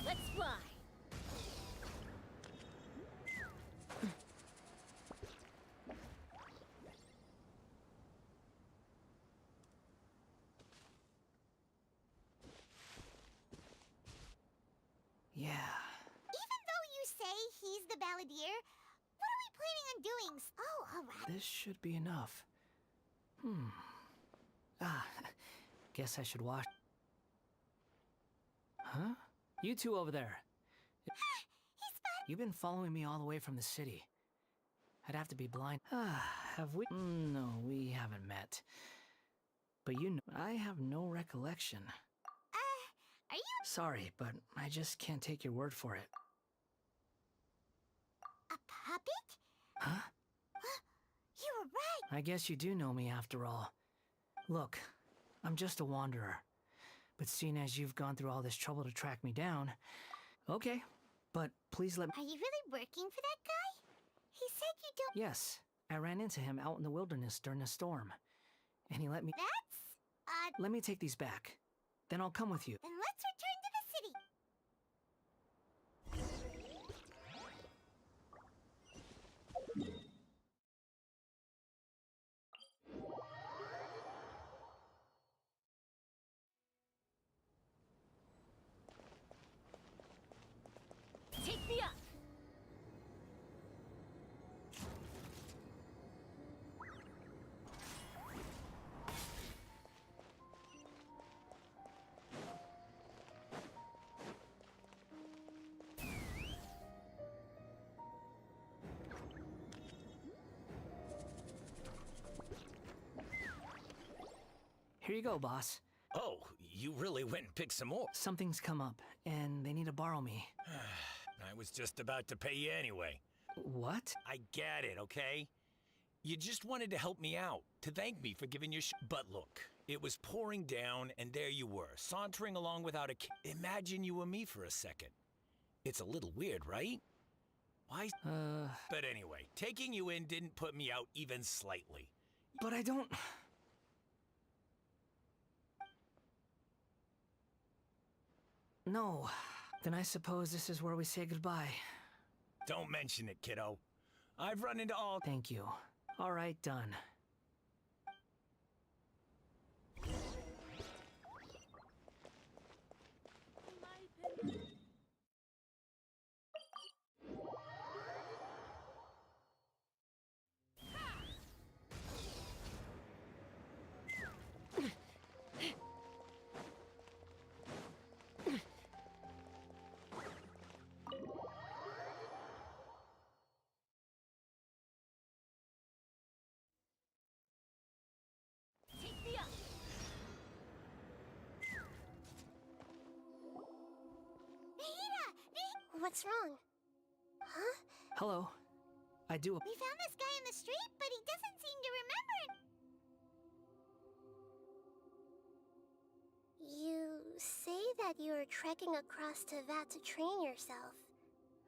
S4: Let's fly!
S3: Yeah.
S4: Even though you say he's the balladeer, what are we planning on doing? Oh, alright.
S3: This should be enough. Guess I should wash. Huh? You two over there. You've been following me all the way from the city. I'd have to be blind. Have we? No, we haven't met. But you know, I have no recollection.
S4: Are you?
S3: Sorry, but I just can't take your word for it.
S4: A puppet?
S3: Huh?
S4: You were right!
S3: I guess you do know me after all. Look, I'm just a wanderer. But seeing as you've gone through all this trouble to track me down... Okay, but please let me...
S4: Are you really working for that guy? He said you don't...
S3: Yes, I ran into him out in the wilderness during a storm. And he let me...
S4: That's...
S3: Let me take these back. Then I'll come with you.
S4: Then let's return to the city.
S2: Take me up!
S3: Here you go, boss.
S15: Oh, you really went and picked some more.
S3: Something's come up, and they need to borrow me.
S15: I was just about to pay you anyway.
S3: What?
S15: I get it, okay? You just wanted to help me out, to thank me for giving your But look, it was pouring down, and there you were, sauntering along without a Imagine you were me for a second. It's a little weird, right? Why? But anyway, taking you in didn't put me out even slightly.
S3: But I don't... No. Then I suppose this is where we say goodbye.
S15: Don't mention it, kiddo. I've run into all...
S3: Thank you. All right, done.
S2: What's wrong? Huh?
S3: Hello. I do...
S4: We found this guy in the street, but he doesn't seem to remember it.
S2: You say that you are trekking across to Vat to train yourself.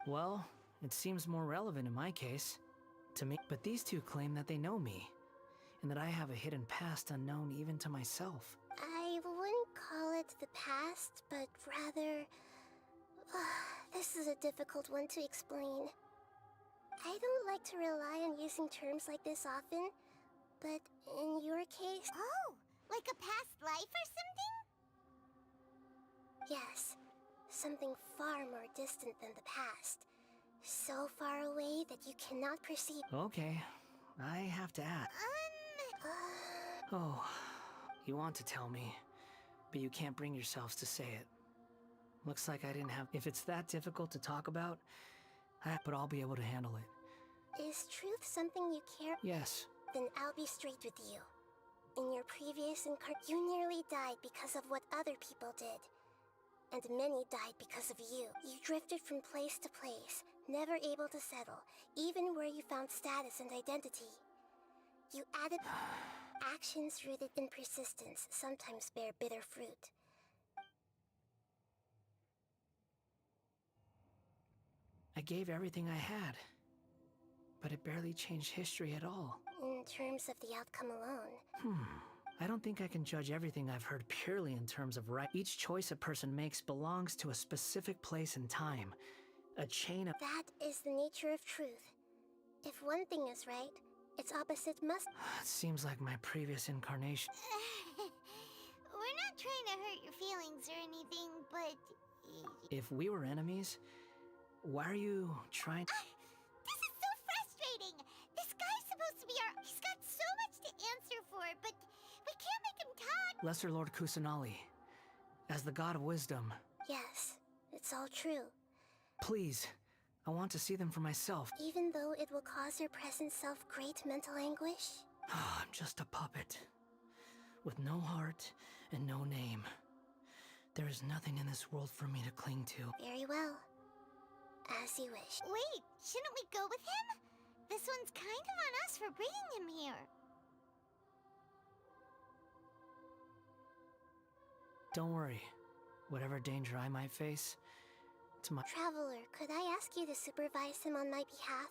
S3: Well, it seems more relevant in my case. To me. But these two claim that they know me. And that I have a hidden past unknown even to myself.
S2: I wouldn't call it the past, but rather... this is a difficult one to explain. I don't like to rely on using terms like this often, but in your case...
S4: Oh, like a past life or something?
S2: Yes, something far more distant than the past. So far away that you cannot perceive...
S3: Okay, I have to ask. Oh, you want to tell me, but you can't bring yourselves to say it. Looks like I didn't have. If it's that difficult to talk about, but I'll be able to handle it.
S2: Is truth something you care?
S3: Yes.
S2: Then I'll be straight with you. In your previous you nearly died because of what other people did. And many died because of you. You drifted from place to place, never able to settle, even where you found status and identity. You added actions rooted in persistence sometimes bear bitter fruit.
S3: I gave everything I had, but it barely changed history at all.
S2: In terms of the outcome alone.
S3: I don't think I can judge everything I've heard purely in terms of right. Each choice a person makes belongs to a specific place and time. A chain of...
S2: That is the nature of truth. If one thing is right, its opposite must...
S3: It seems like my previous incarnation.
S4: We're not trying to hurt your feelings or anything, but...
S3: If we were enemies, why are you trying...
S4: This is so frustrating! This guy's supposed to be our... He's got so much to answer for, but we can't make him talk!
S3: Lesser Lord Kusanali, as the god of wisdom...
S2: Yes, it's all true.
S3: Please, I want to see them for myself.
S2: Even though it will cause your present self great mental anguish?
S3: I'm just a puppet, with no heart and no name. There is nothing in this world for me to cling to.
S2: Very well. As you wish.
S4: Wait, shouldn't we go with him? This one's kind of on us for bringing him here.
S3: Don't worry. Whatever danger I might face, it's my...
S2: Traveler, could I ask you to supervise him on my behalf?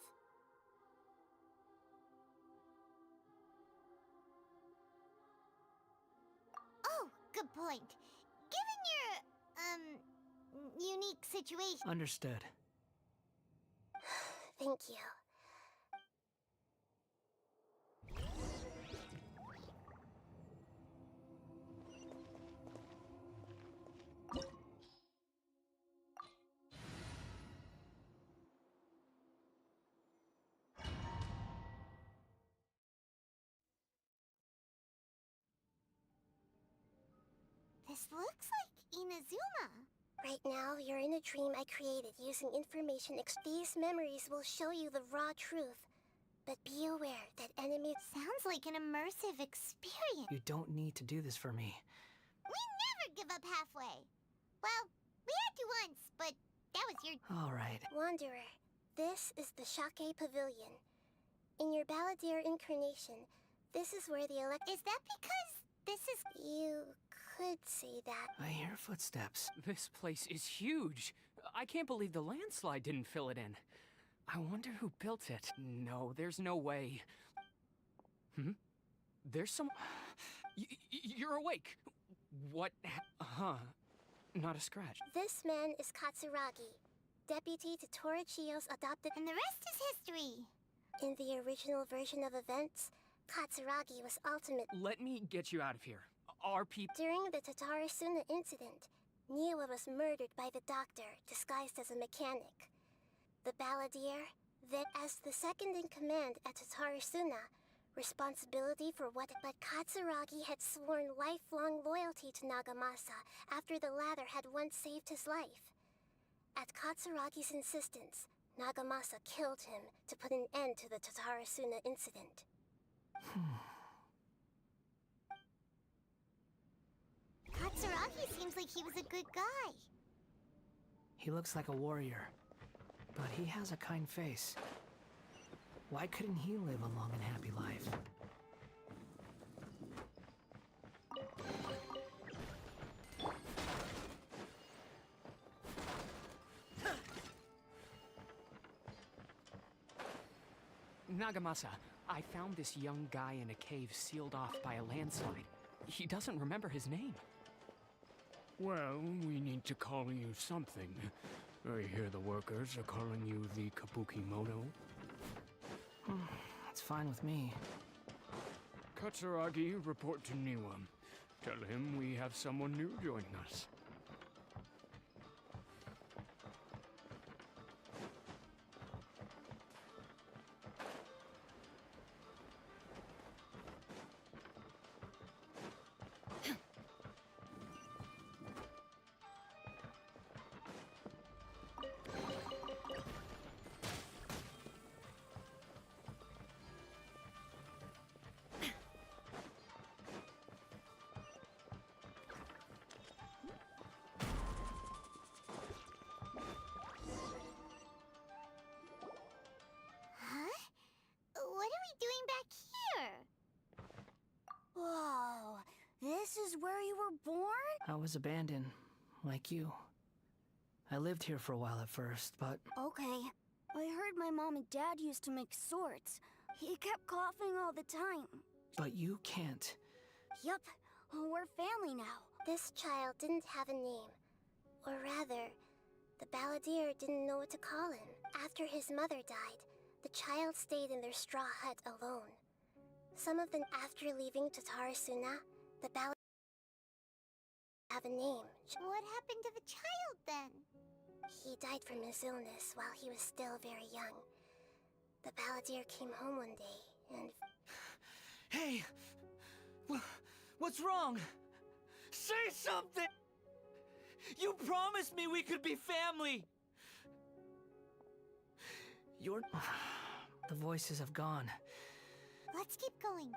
S4: Oh, good point. Given your, unique situation...
S3: Understood.
S2: Thank you.
S4: This looks like Inazuma.
S2: Right now, you're in a dream I created using information. These memories will show you the raw truth. But be aware that enemies...
S4: Sounds like an immersive experience.
S3: You don't need to do this for me.
S4: We never give up halfway. Well, we had to once, but that was your...
S3: All right.
S2: Wanderer, this is the Shake Pavilion. In your Balladeer incarnation, this is where the
S4: Is that because this is...
S2: You could say that.
S3: I hear footsteps.
S16: This place is huge. I can't believe the landslide didn't fill it in. I wonder who built it. No, there's no way. There's some... You're awake. What? Not a scratch.
S2: This man is Katsuragi, deputy to Torichio's adopted...
S4: And the rest is history.
S2: In the original version of events, Katsuragi was ultimate...
S16: Let me get you out of here. Our people...
S2: During the Tatarasuna incident, Niwa was murdered by the doctor, disguised as a mechanic. The Balladeer, then as the second in command at Tatarasuna, responsibility for what... But Katsuragi had sworn lifelong loyalty to Nagamasa after the latter had once saved his life. At Katsuragi's insistence, Nagamasa killed him to put an end to the Tatarasuna incident.
S4: Katsuragi seems like he was a good guy.
S3: He looks like a warrior, but he has a kind face. Why couldn't he live a long and happy life?
S16: Nagamasa, I found this young guy in a cave sealed off by a landslide. He doesn't remember his name.
S9: Well, we need to call you something. I hear the workers are calling you the Kabukimono.
S3: It's fine with me.
S9: Katsuragi, report to Niwa. Tell him we have someone new joining us.
S4: we doing back here?
S2: Whoa, this is where you were born?
S3: I was abandoned, like you. I lived here for a while at first, but...
S2: Okay. I heard my mom and dad used to make swords. He kept coughing all the time.
S3: But you can't.
S2: Yup, we're family now. This child didn't have a name. Or rather, the balladeer didn't know what to call him. After his mother died, the child stayed in their straw hut alone. Some of them, after leaving Tatarasuna, the balladeer didn't have a name.
S4: What happened to the child then?
S2: He died from his illness while he was still very young. The balladeer came home one day and...
S3: Hey! What's wrong? Say something! You promised me we could be family! You're... The voices have gone.
S4: Let's keep going.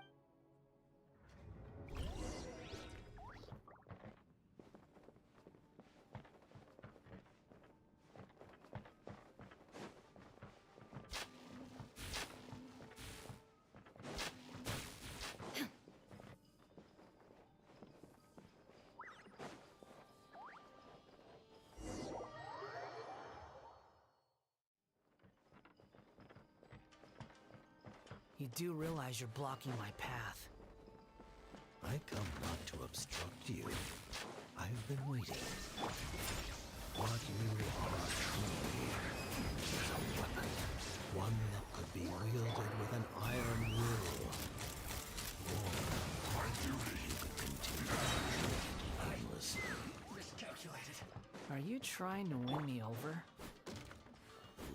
S3: You do realize you're blocking my path.
S12: I come not to obstruct you. I've been waiting. What you are truly is a weapon. One that could be wielded with an iron will. Or you could continue to drift aimlessly.
S3: Miscalculated. Are you trying to win me over?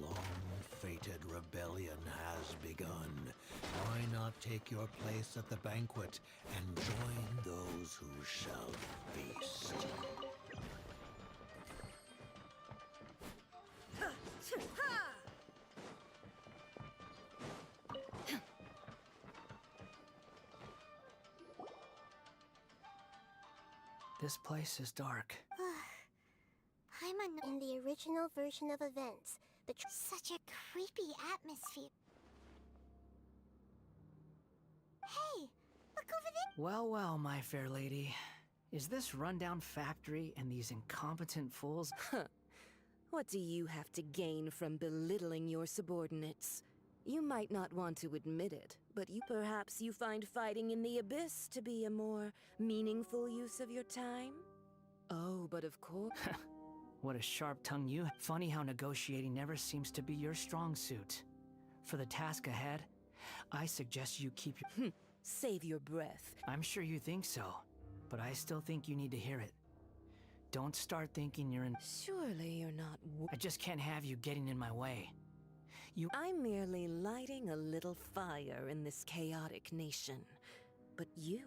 S12: Long-fated rebellion has begun. Why not take your place at the banquet and join those who shall feast?
S3: This place is dark.
S2: In the original version of events,
S4: such a creepy atmosphere. Hey, look over there.
S3: Well, well, my fair lady. Is this rundown factory and these incompetent fools?
S17: What do you have to gain from belittling your subordinates? You might not want to admit it, but perhaps you find fighting in the abyss to be a more meaningful use of your time? Oh, but of course...
S3: What a sharp tongue you... Funny how negotiating never seems to be your strong suit. For the task ahead, I suggest you keep your...
S17: Save your breath.
S3: I'm sure you think so, but I still think you need to hear it. Don't start thinking you're in...
S17: Surely you're not...
S3: I just can't have you getting in my way.
S17: I'm merely lighting a little fire in this chaotic nation. But you,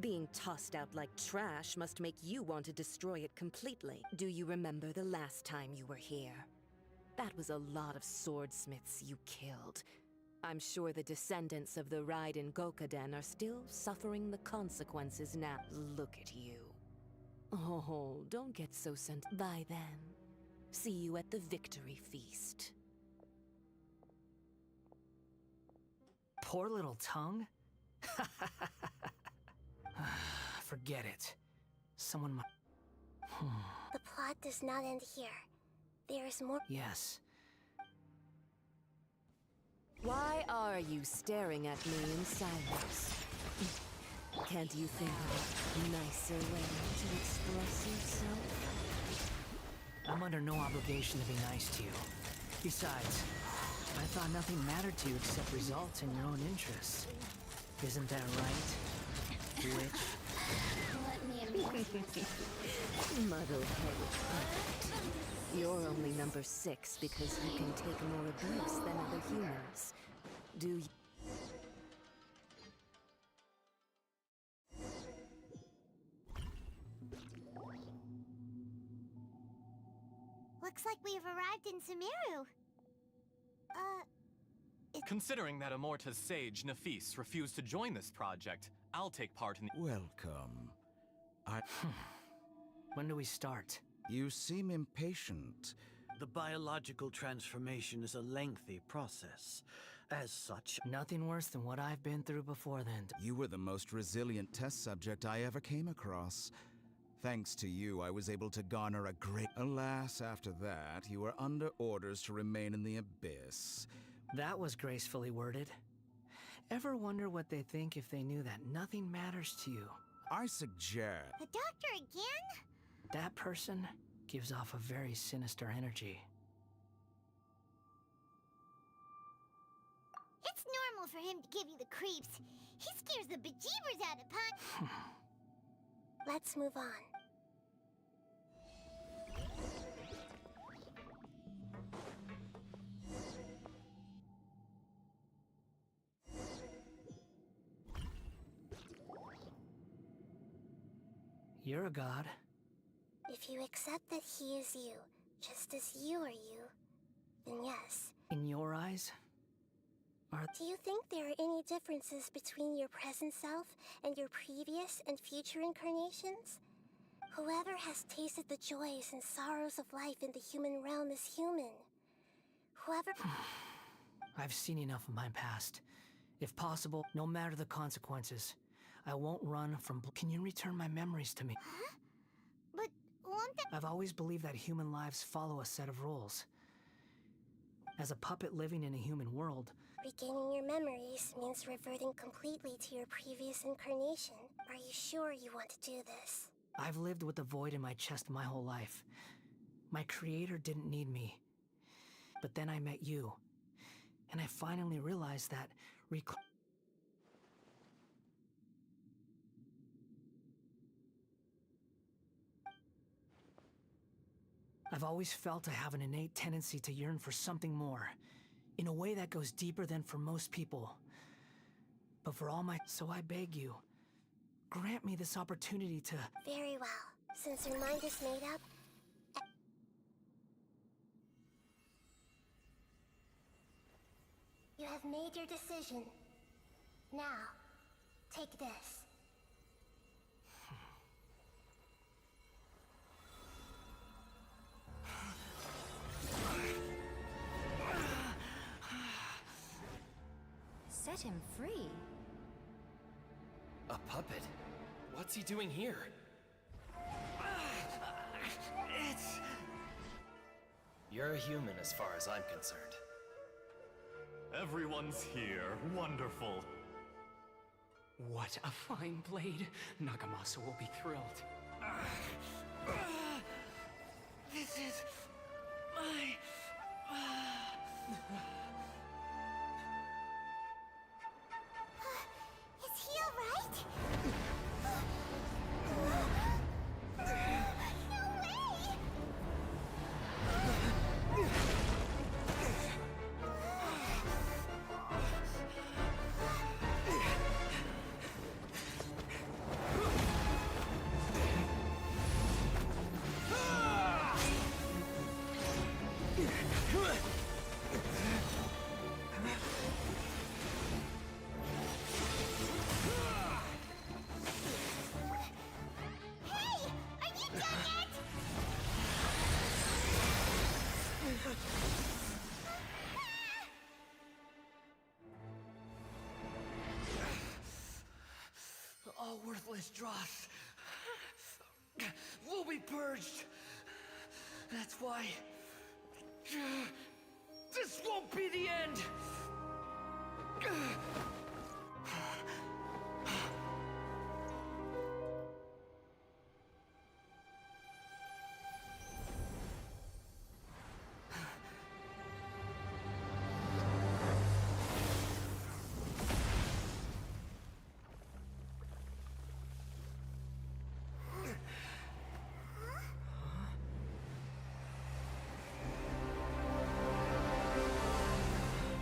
S17: being tossed out like trash, must make you want to destroy it completely. Do you remember the last time you were here? That was a lot of swordsmiths you killed. I'm sure the descendants of the Raiden Gokaden are still suffering the consequences now. Look at you. Oh, don't get so By then, see you at the victory feast.
S3: Poor little tongue? Forget it. Someone might...
S2: The plot does not end here. There is more...
S3: Yes.
S17: Why are you staring at me in silence? Can't you think of a nicer way to express yourself?
S3: I'm under no obligation to be nice to you. Besides, I thought nothing mattered to you except results in your own interests. Isn't that right, witch?
S17: Muddle-headed puppet. You're only number 6 because you can take more abuse than other humans. Do you?
S4: Looks like we've arrived in Sumeru.
S5: Considering that Amorta's sage, Nafis, refused to join this project, I'll take part in...
S7: Welcome.
S3: When do we start?
S7: You seem impatient.
S18: The biological transformation is a lengthy process.
S12: as such.
S3: Nothing worse than what I've been through before then.
S7: You were the most resilient test subject I ever came across. Thanks to you, I was able to garner a great... Alas, after that, you were under orders to remain in the abyss.
S3: That was gracefully worded. Ever wonder what they think if they knew that nothing matters to you?
S7: I suggest...
S4: The doctor again?
S3: That person gives off a very sinister energy.
S4: It's normal for him to give you the creeps. He scares the bejeebers out of Pun.
S2: Let's move on.
S3: You're a god.
S2: If you accept that he is you, just as you are you, then yes.
S3: In your eyes?
S2: Do you think there are any differences between your present self and your previous and future incarnations? Whoever has tasted the joys and sorrows of life in the human realm is human. Whoever...
S3: I've seen enough of my past. If possible, no matter the consequences, I won't run from... Can you return my memories to me?
S4: Huh? But won't that...
S3: I've always believed that human lives follow a set of rules. As a puppet living in a human world...
S2: Regaining your memories means reverting completely to your previous incarnation. Are you sure you want to do this?
S3: I've lived with the void in my chest my whole life. My creator didn't need me. But then I met you. And I finally realized that I've always felt I have an innate tendency to yearn for something more, in a way that goes deeper than for most people. But for all my... So I beg you, grant me this opportunity to...
S2: Very well. Since your mind is made up... You have made your decision. Now, take this.
S18: Set him free.
S6: A puppet? What's he doing here?
S3: It's...
S6: You're a human as far as I'm concerned.
S5: Everyone's here. Wonderful.
S16: What a fine blade. Nagamasa will be thrilled.
S3: This is... my...
S4: Is he alright? No way! Hey! Are you done yet?
S3: All worthless dross will be purged. That's why... this won't be the end!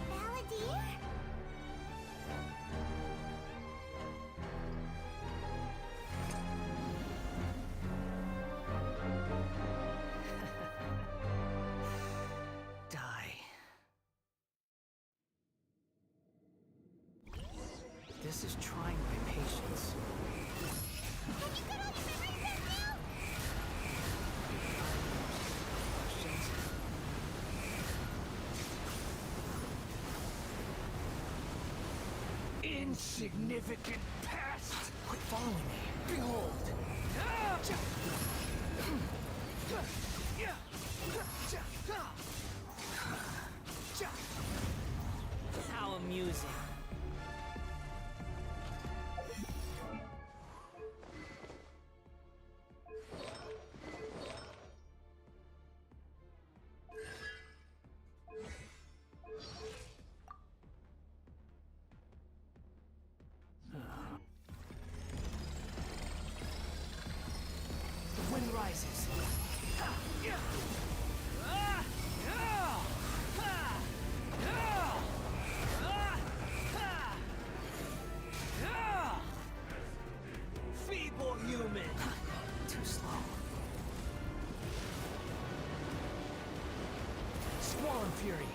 S4: Balladeer?
S3: Die. This is trying my patience.
S4: Have you got all your memories back now?
S3: Questions? insignificant past! Quit following me. Behold! How amusing. The wind rises. Feeble human! Too slow. Squall and Fury.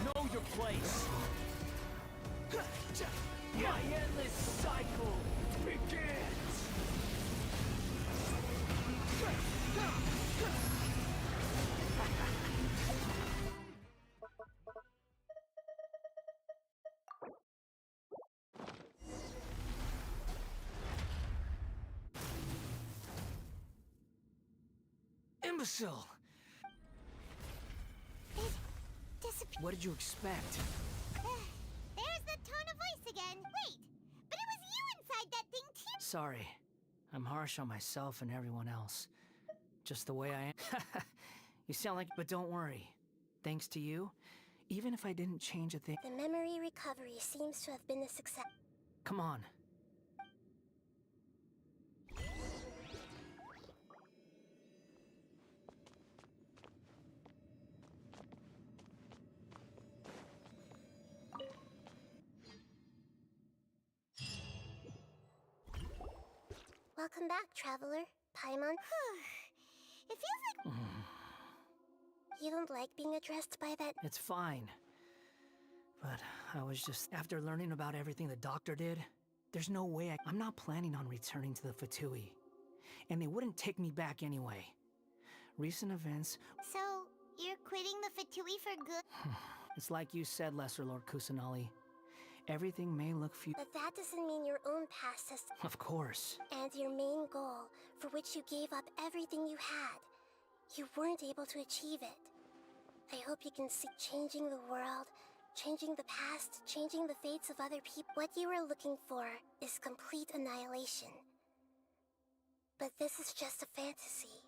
S3: Know your place. My endless cycle begins! Imbecile! What did you expect?
S4: There's the tone of voice again. Wait, but it was you inside that thing too.
S3: Sorry. I'm harsh on myself and everyone else. Just the way I am. You sound like... But don't worry. Thanks to you, even if I didn't change a thing...
S2: The memory recovery seems to have been a success.
S3: Come on.
S2: Welcome back, traveler. Paimon.
S4: It feels like...
S2: You don't like being addressed by that?
S3: It's fine. But I was just... After learning about everything the doctor did, there's no way I'm not planning on returning to the Fatui. And they wouldn't take me back anyway. Recent events...
S4: So, you're quitting the Fatui for good?
S3: It's like you said, Lesser Lord Kusanali. Everything may look
S2: But that doesn't mean your own past has...
S3: Of course.
S2: And your main goal, for which you gave up everything you had, you weren't able to achieve it. I hope you can see changing the world, changing the past, changing the fates of other people. What you were looking for is complete annihilation. But this is just a fantasy.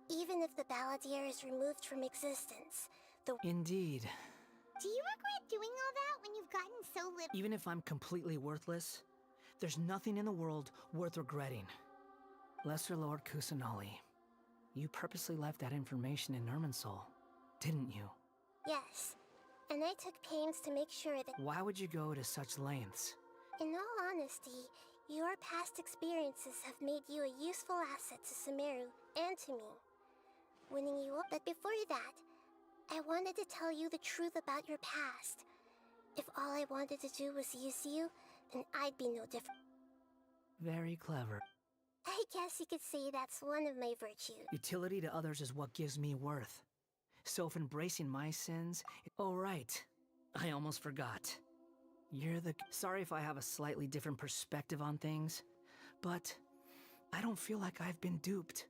S2: Even if the Balladeer is removed from existence, the...
S3: Indeed.
S4: Do you regret doing all that when you've gotten so little?
S3: Even if I'm completely worthless, there's nothing in the world worth regretting. Lesser Lord Kusanali, you purposely left that information in Irminsul, didn't you?
S2: Yes, and I took pains to make sure that...
S3: Why would you go to such lengths?
S2: In all honesty, your past experiences have made you a useful asset to Sumeru and to me. Winning you up, but before that, I wanted to tell you the truth about your past. If all I wanted to do was use you, then I'd be no different.
S3: Very clever.
S2: I guess you could say that's one of my virtues.
S3: Utility to others is what gives me worth. So if embracing my sins... Oh, right. I almost forgot. You're the... Sorry if I have a slightly different perspective on things, but I don't feel like I've been duped.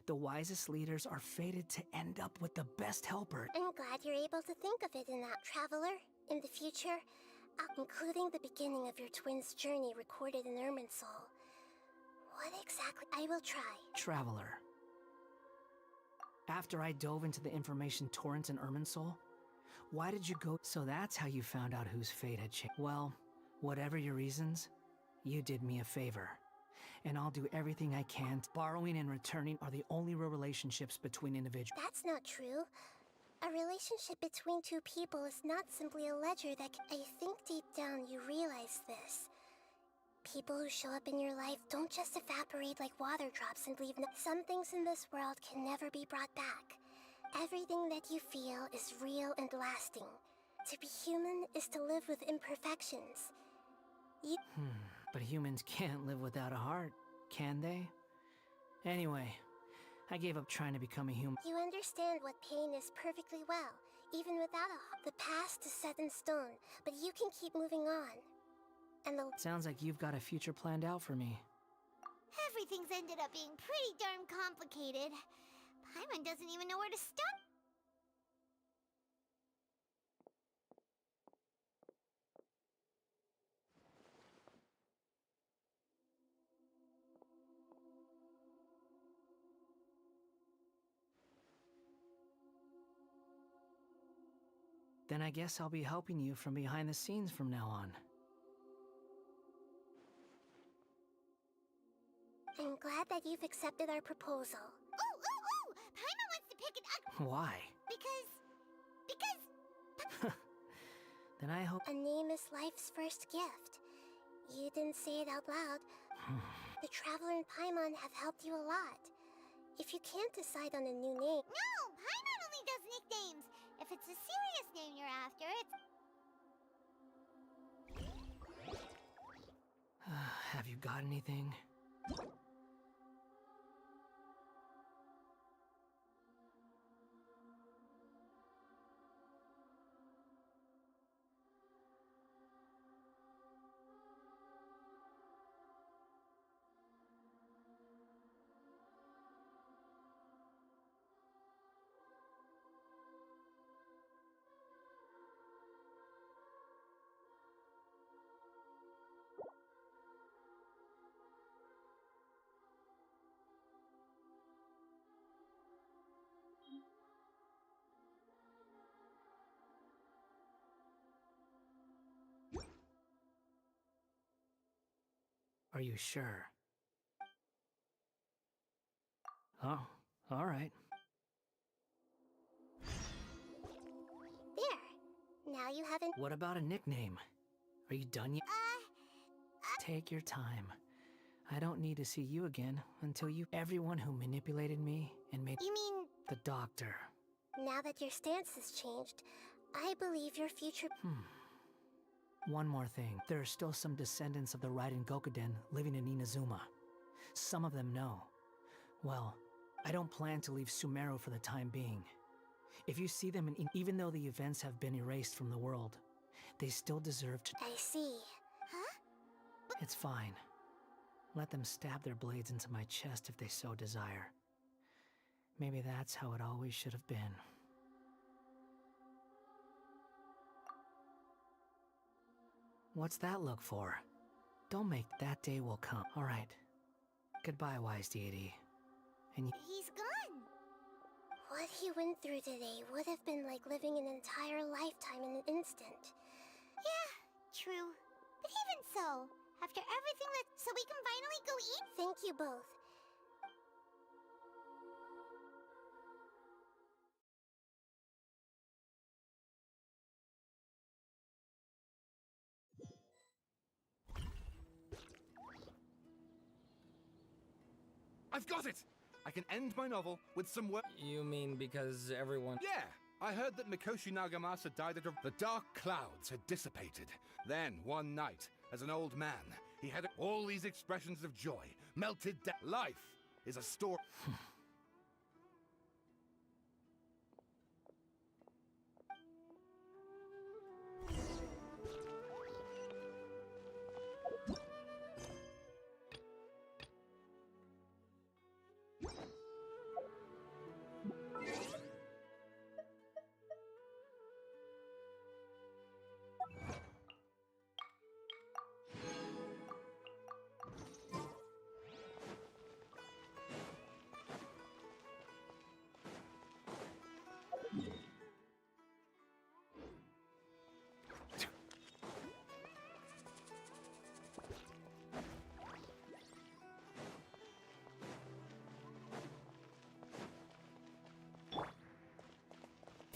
S3: The wisest leaders are fated to end up with the best helper.
S2: I'm glad you're able to think of it in that, traveler. In the future, including the beginning of your twins' journey recorded in Irminsul. What exactly? I will try.
S3: Traveler. After I dove into the information torrents in Irminsul, why did you go? So that's how you found out whose fate had changed. Well, whatever your reasons, you did me a favor. And I'll do everything I can. Borrowing and returning are the only real relationships between individuals.
S2: That's not true. A relationship between two people is not simply a ledger that I think deep down you realize this. People who show up in your life don't just evaporate like water drops and leave Some things in this world can never be brought back. Everything that you feel is real and lasting. To be human is to live with imperfections.
S3: But humans can't live without a heart, can they? Anyway, I gave up trying to become a human.
S2: You understand what pain is perfectly well. Even without the past is set in stone, but you can keep moving on. And the
S3: Sounds like you've got a future planned out for me.
S4: Everything's ended up being pretty darn complicated. Paimon doesn't even know where to start.
S3: Then I guess I'll be helping you from behind the scenes from now on.
S2: I'm glad that you've accepted our proposal.
S4: Ooh! Paimon wants to pick an
S3: Why?
S4: Because...
S3: Then I hope...
S2: A name is life's first gift. You didn't say it out loud. The Traveler and Paimon have helped you a lot. If you can't decide on a new name...
S4: No! Paimon only does nicknames! If it's a serious name you're after, it's...
S3: Have you got anything? Are you sure? Oh, all right.
S2: There. Now you haven't...
S3: What about a nickname? Are you done yet? Take your time. I don't need to see you again until you... Everyone who manipulated me and made...
S2: You mean...
S3: The doctor.
S2: Now that your stance has changed, I believe your future...
S3: One more thing. There are still some descendants of the Raiden Gokuden living in Inazuma. Some of them know. Well, I don't plan to leave Sumeru for the time being. If you see them, even though the events have been erased from the world, they still deserve to...
S2: I see.
S4: Huh?
S3: It's fine. Let them stab their blades into my chest if they so desire. Maybe that's how it always should have been. What's that look for? Don't make that day will come. All right. Goodbye, wise deity. And
S4: He's gone.
S2: What he went through today would have been like living an entire lifetime in an instant.
S4: Yeah, true. But even so, after everything so we can finally go eat?
S2: Thank you both.
S14: I've got it! I can end my novel with some work.
S13: You mean because everyone...
S14: Yeah! I heard that Mikoshi Nagamasa died at the dark clouds had dissipated. Then, one night, as an old man, he had all these expressions of joy, melted down. Life is a story.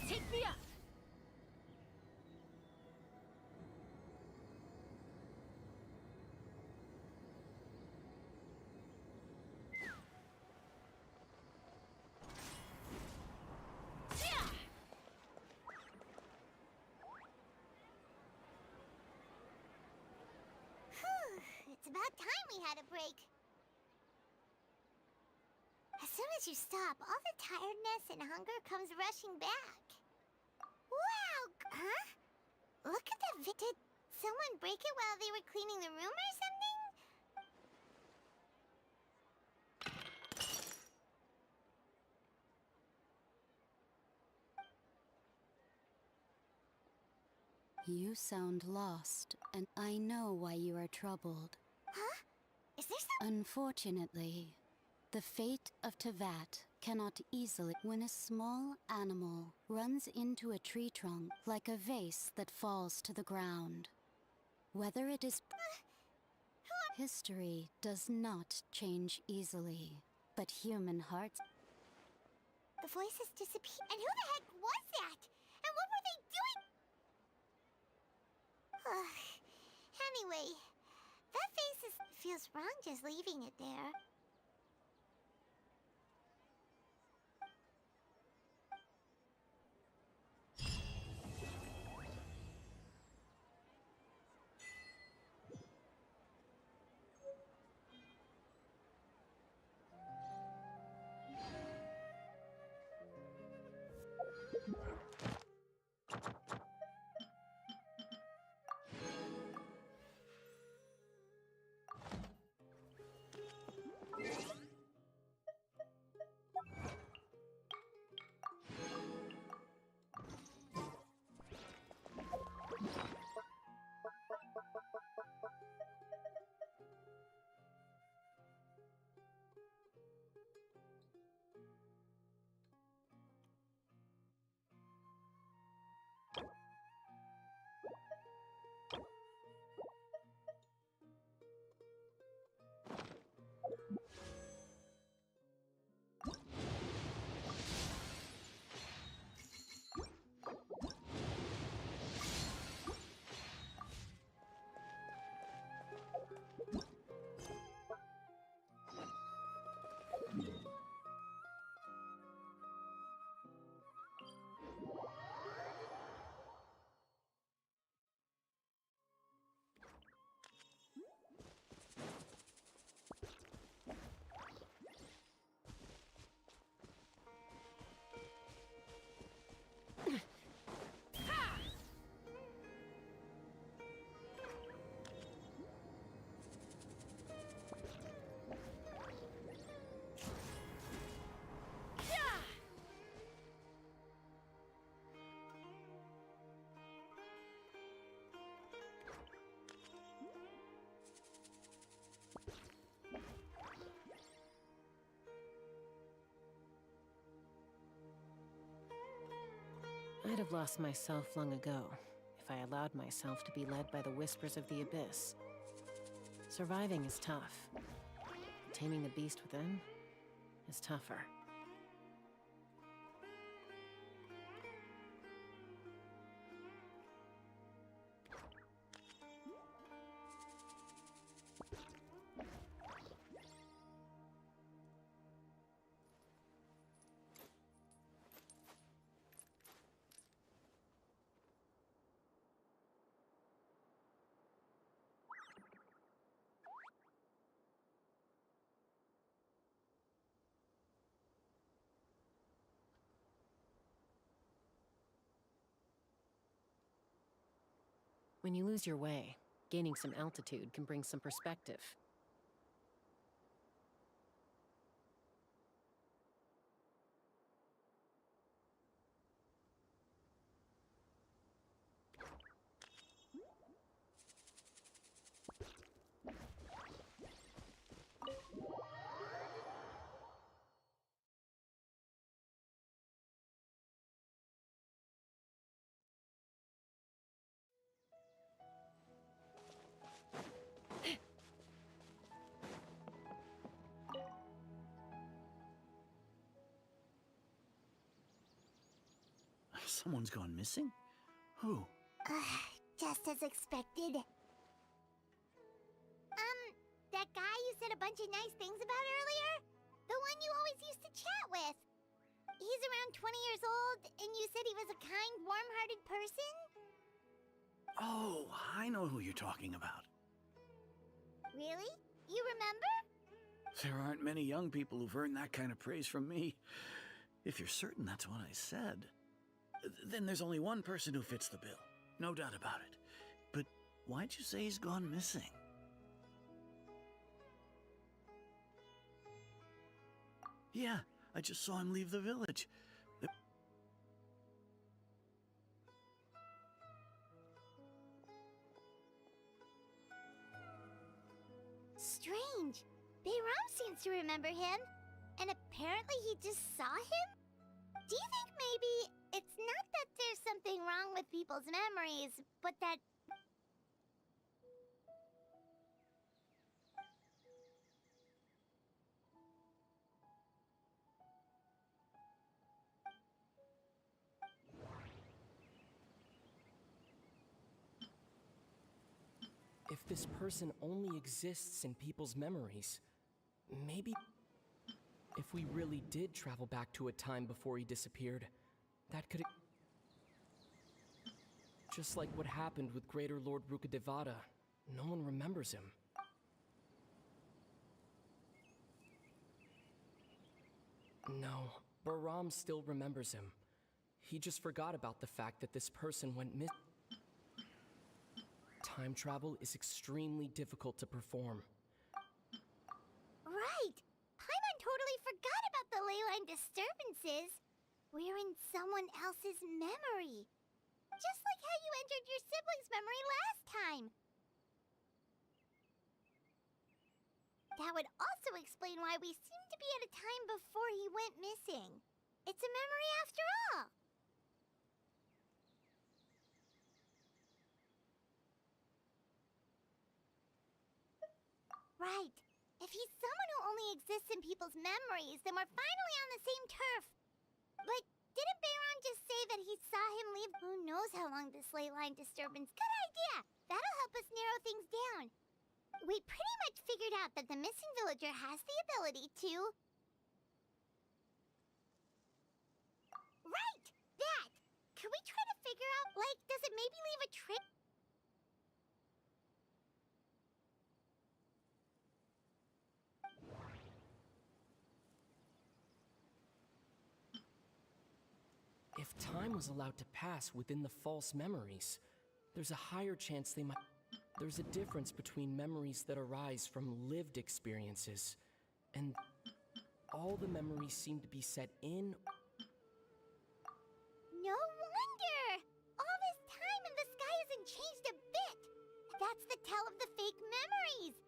S11: Take me up!
S4: It's about time we had a break. As soon as you stop, all the tiredness and hunger comes rushing back. Look at that did someone break it while they were cleaning the room or something?
S18: You sound lost, and I know why you are troubled.
S4: Huh? Is there some—
S18: Unfortunately, the fate of Tevat cannot easily— When a small animal runs into a tree trunk like a vase that falls to the ground, whether it is— History does not change easily, but human hearts—
S4: The voices disappeared. And who the heck was that? And what were they doing? Anyway, that face feels wrong just leaving it there.
S19: I'd have lost myself long ago if I allowed myself to be led by the whispers of the abyss. Surviving is tough. Taming the beast within is tougher. When you lose your way, gaining some altitude can bring some perspective.
S20: Someone's gone missing? Who?
S4: Just as expected. That guy you said a bunch of nice things about earlier? The one you always used to chat with. He's around 20 years old, and you said he was a kind, warm-hearted person?
S20: Oh, I know who you're talking about.
S4: Really? You remember?
S20: There aren't many young people who've earned that kind of praise from me. If you're certain that's what I said, then there's only one person who fits the bill. No doubt about it. But why'd you say he's gone missing? Yeah, I just saw him leave the village.
S4: Strange. Bayram seems to remember him, and apparently he just saw him? Do you think maybe it's not that there's something wrong with people's memories, but that...
S21: If this person only exists in people's memories, maybe if we really did travel back to a time before he disappeared, that could... Just like what happened with Greater Lord Rukadevada, no one remembers him. No, Baram still remembers him. He just forgot about the fact that this person went missing. Time travel is extremely difficult to perform.
S4: Right! Paimon totally forgot about the ley line disturbances. We're in someone else's memory. Just like how you entered your sibling's memory last time. That would also explain why we seem to be at a time before he went missing. It's a memory after all. Right. If he's someone who only exists in people's memories, then we're finally on the same turf. But didn't Bayron just say that he saw him leave? Who knows how long this ley line disturbance... Good idea! That'll help us narrow things down. We pretty much figured out that the missing villager has the ability to... Right! That! Can we try to figure out, like, does it maybe leave a trick?
S21: If time was allowed to pass within the false memories, there's a higher chance they might... There's a difference between memories that arise from lived experiences, and all the memories seem to be set in...
S4: No wonder! All this time and the sky hasn't changed a bit! That's the tell of the fake memories!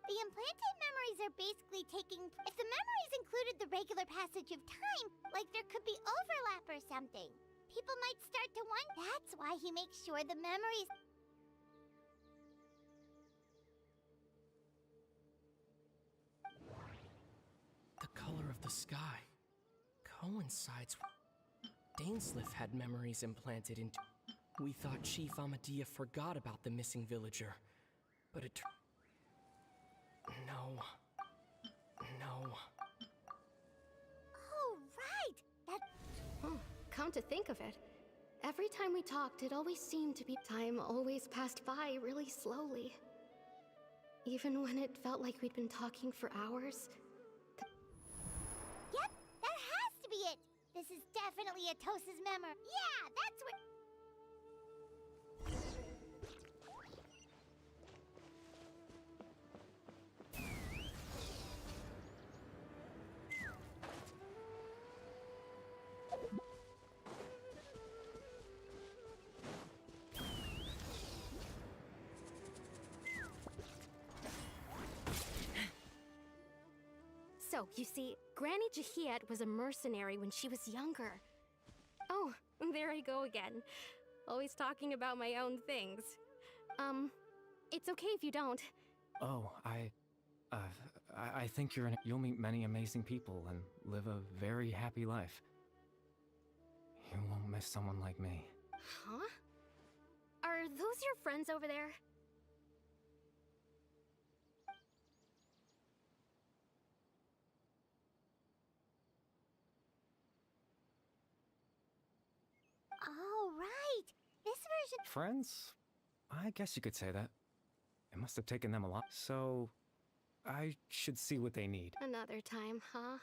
S4: The implanted memories are basically taking... If the memories included the regular passage of time, like there could be overlap or something, people might start to wonder. That's why he makes sure the memories...
S21: The color of the sky coincides with... Dainsliff had memories implanted into... We thought Chief Amadia forgot about the missing villager, but it... No. No.
S4: Oh, right! That...
S22: Oh, come to think of it, every time we talked, it always seemed to be... Time always passed by really slowly. Even when it felt like we'd been talking for hours.
S4: Yep, that has to be it! This is definitely Atos's memory. Yeah, that's what...
S22: So, you see, Granny Jahiat was a mercenary when she was younger. Oh, there I go again. Always talking about my own things. It's okay if you don't.
S23: Oh, I think you'll meet many amazing people and live a very happy life. You won't miss someone like me.
S22: Huh? Are those your friends over there?
S4: Oh, right! This version...
S23: Friends? I guess you could say that. It must have taken them a lot, so I should see what they need.
S22: Another time, huh?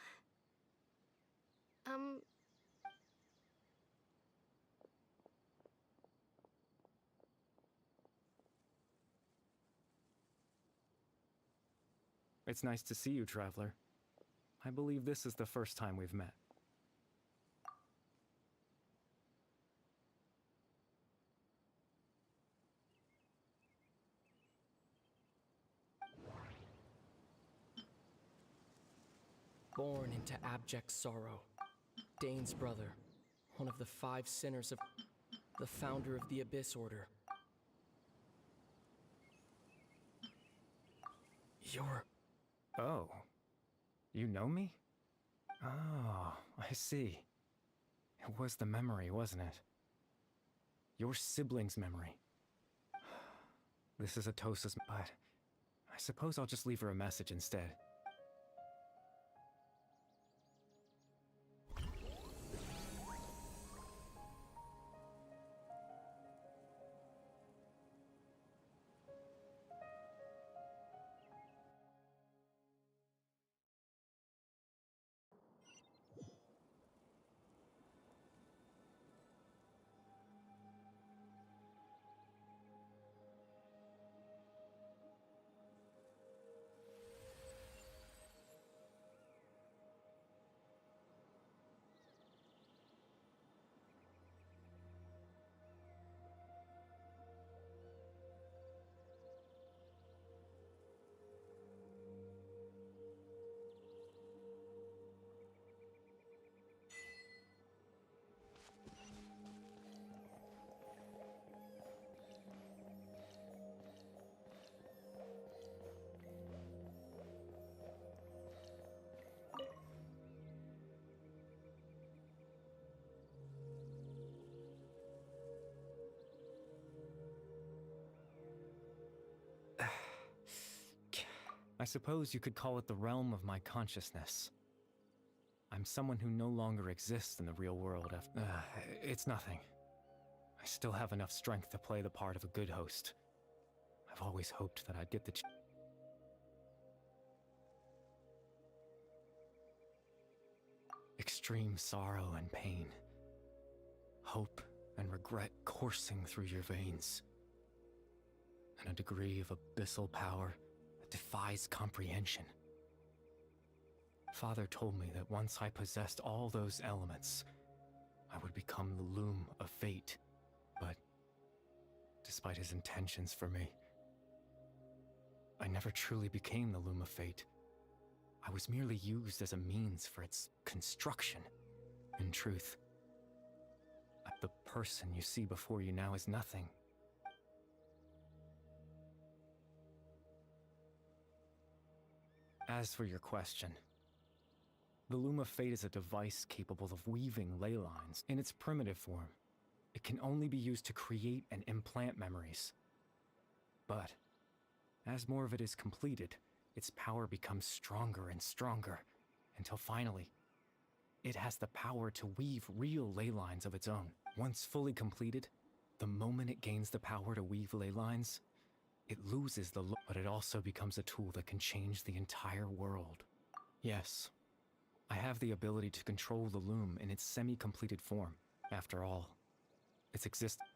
S23: It's nice to see you, Traveler. I believe this is the first time we've met.
S21: Born into abject sorrow, Dane's brother, one of the 5 sinners of the founder of the Abyss Order. You're...
S23: Oh. You know me? Oh, I see. It was the memory, wasn't it? Your sibling's memory. This is Atosa's, but I suppose I'll just leave her a message instead. I suppose you could call it the realm of my consciousness. I'm someone who no longer exists in the real world after... it's nothing. I still have enough strength to play the part of a good host. I've always hoped that I'd get the extreme sorrow and pain. Hope and regret coursing through your veins. And a degree of abyssal power defies comprehension. Father told me that once I possessed all those elements, I would become the loom of fate. But despite his intentions for me, I never truly became the loom of fate. I was merely used as a means for its construction. In truth, the person you see before you now is nothing. As for your question, the Loom of Fate is a device capable of weaving ley lines. In its primitive form, it can only be used to create and implant memories. But, as more of it is completed, its power becomes stronger and stronger, until finally, it has the power to weave real ley lines of its own. Once fully completed, the moment it gains the power to weave ley lines, it loses the look, but it also becomes a tool that can change the entire world. Yes, I have the ability to control the loom in its semi-completed form. After all, its existence.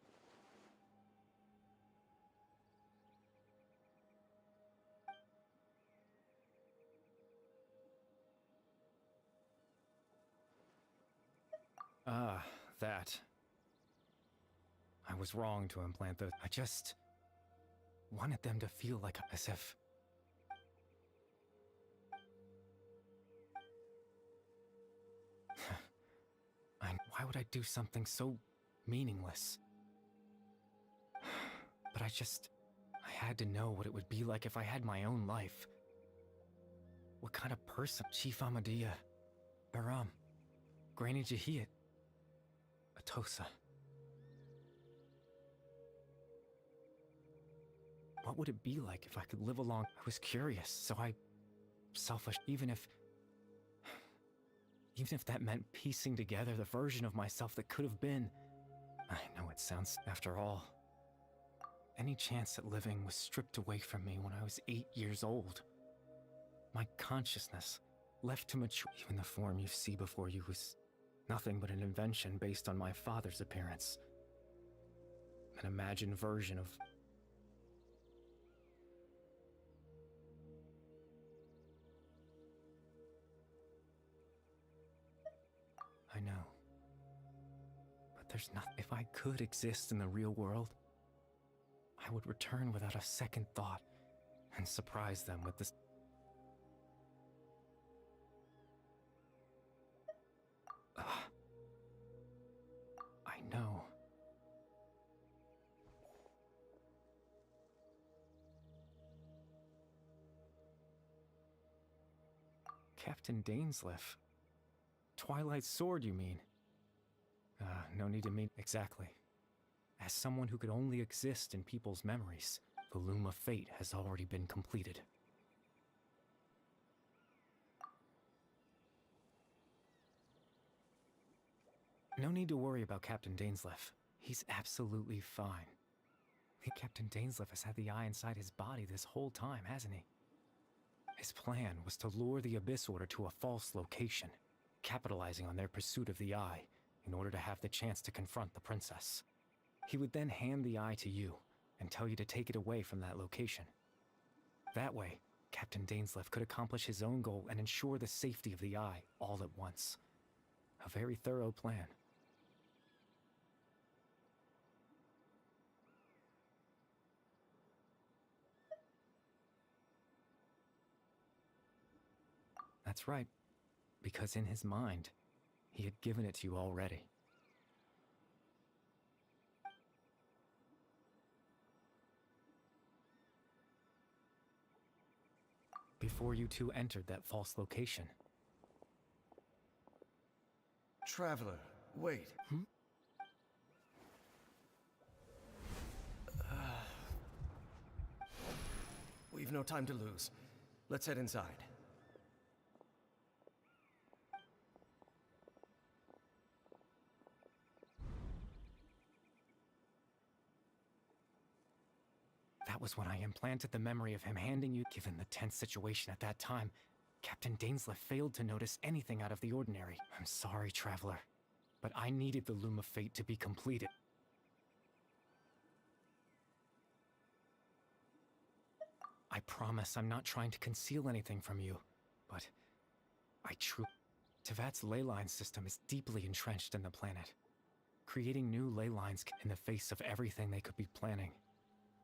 S23: Ah, that. I was wrong to implant those. I just wanted them to feel like as if... Why would I do something so meaningless? But I had to know what it would be like if I had my own life. What kind of person? Chief Amadia, Baram, Granny Jahiat, Atosa. What would it be like if I could live along? I was curious, so I... selfish, even if that meant piecing together the version of myself that could have been. I know it sounds... After all, any chance at living was stripped away from me when I was 8 years old. My consciousness, left to mature... Even the form you see before you was nothing but an invention based on my father's appearance. An imagined version of... There's nothing. If I could exist in the real world, I would return without a second thought and surprise them with this. I know. Captain Dainsleif. Twilight Sword, you mean? No need to mean exactly. As someone who could only exist in people's memories, the Loom of Fate has already been completed. No need to worry about Captain Dainsleif. He's absolutely fine. Captain Dainsleif has had the eye inside his body this whole time, hasn't he? His plan was to lure the Abyss Order to a false location, capitalizing on their pursuit of the eye in order to have the chance to confront the princess. He would then hand the eye to you and tell you to take it away from that location. That way, Captain Dainsleif could accomplish his own goal and ensure the safety of the eye all at once. A very thorough plan. That's right, because in his mind, he had given it to you already. Before you two entered that false location.
S12: Traveler, wait. We've no time to lose. Let's head inside.
S23: That was when I implanted the memory of him handing you. Given the tense situation at that time, Captain Dainsleif failed to notice anything out of the ordinary. I'm sorry, Traveler, but I needed the Loom of Fate to be completed. I promise I'm not trying to conceal anything from you, but Tevat's ley line system is deeply entrenched in the planet, creating new ley lines in the face of everything they could be planning.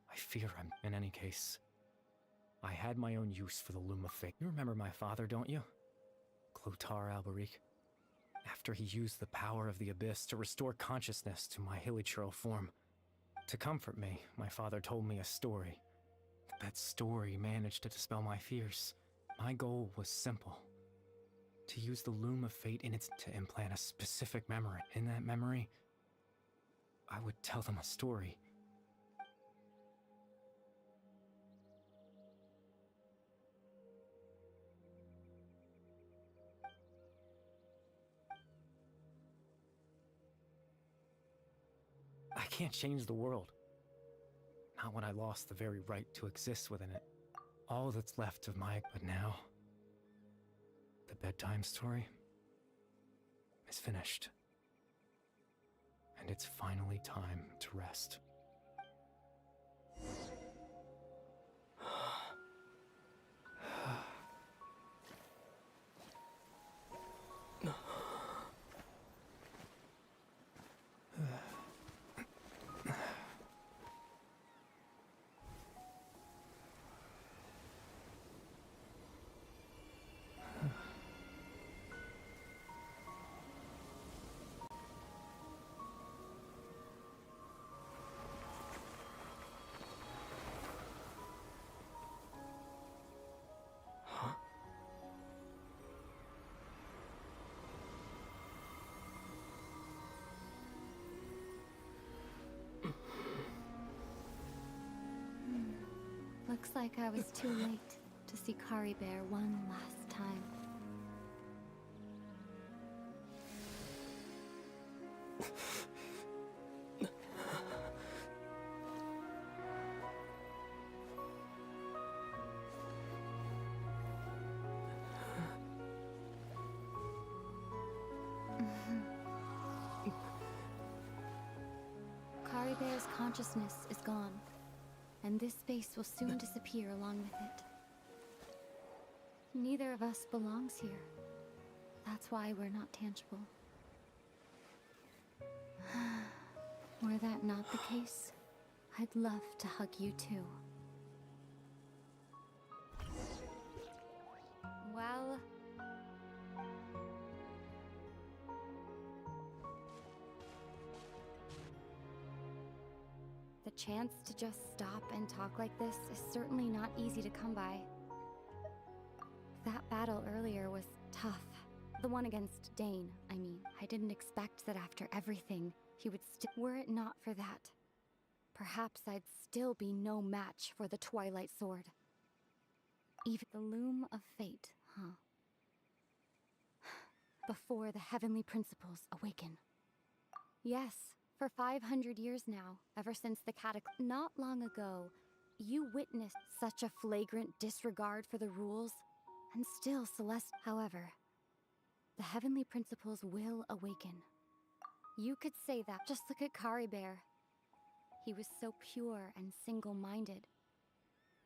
S23: I fear I'm. In any case, I had my own use for the Loom of Fate. You remember my father, don't you? Clotar Alberic. After he used the power of the Abyss to restore consciousness to my hilichurl form. To comfort me, my father told me a story. That story managed to dispel my fears. My goal was simple. To use the Loom of Fate to implant a specific memory. In that memory, I would tell them a story. I can't change the world. Not when I lost the very right to exist within it. All that's left of my... But now, the bedtime story is finished. And it's finally time to rest.
S18: Looks like I was too late to see Kari Bear one last time. Kari Bear's consciousness is gone. And this space will soon disappear along with it. Neither of us belongs here. That's why we're not tangible. Were that not the case, I'd love to hug you too. Well... the chance to just stop and talk like this is certainly not easy to come by. That battle earlier was tough. The one against Dane, I mean. I didn't expect that after everything, he would still... Were it not for that, perhaps I'd still be no match for the Twilight Sword. Even the loom of fate, huh? Before the heavenly principles awaken. Yes, for 500 years now, ever since the cataclysm. Not long ago, you witnessed such a flagrant disregard for the rules, and still Celeste. However, the heavenly principles will awaken. You could say that. Just look at Kari Bear. He was so pure and single-minded.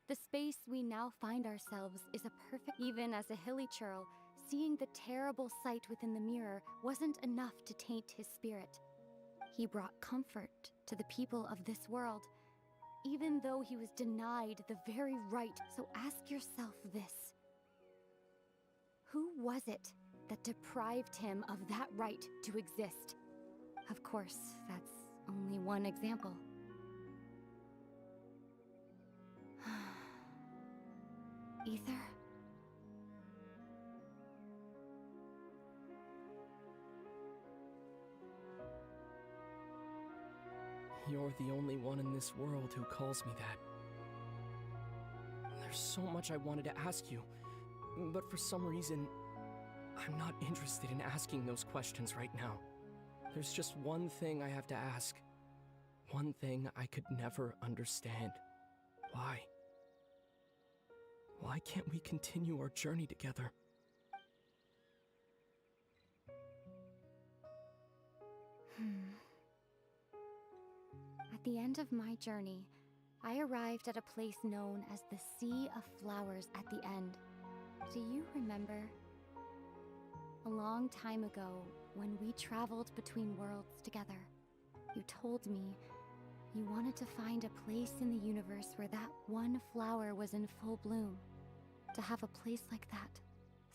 S18: The space we now find ourselves is a perfect... Even as a hilly churl, seeing the terrible sight within the mirror wasn't enough to taint his spirit. He brought comfort to the people of this world, even though he was denied the very right. So ask yourself this. Who was it that deprived him of that right to exist? Of course, that's only one example. Ether?
S21: You're the only one in this world who calls me that. There's so much I wanted to ask you, but for some reason, I'm not interested in asking those questions right now. There's just one thing I have to ask. One thing I could never understand. Why? Why can't we continue our journey together?
S18: At the end of my journey, I arrived at a place known as the Sea of Flowers at the end. Do you remember? A long time ago, when we traveled between worlds together, you told me you wanted to find a place in the universe where that one flower was in full bloom. To have a place like that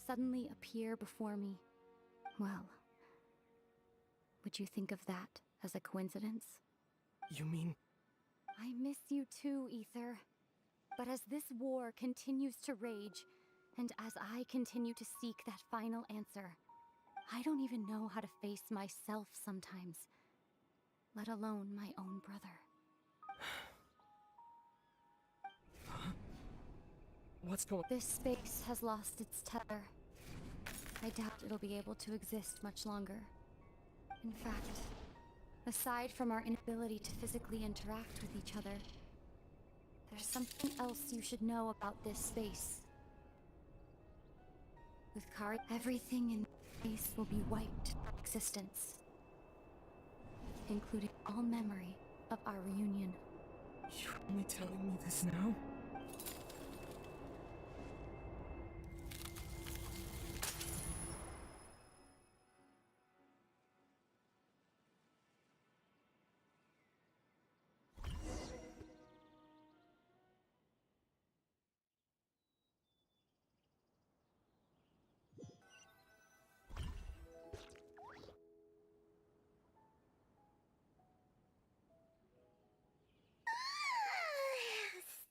S18: suddenly appear before me. Well, would you think of that as a coincidence?
S21: You mean...
S18: I miss you too, Ether. But as this war continues to rage, and as I continue to seek that final answer, I don't even know how to face myself sometimes, let alone my own brother.
S21: What's going...
S18: This space has lost its tether. I doubt it'll be able to exist much longer. In fact, aside from our inability to physically interact with each other, there's something else you should know about this space. With Kari, everything in this space will be wiped from existence, including all memory of our reunion.
S21: You're only telling me this now?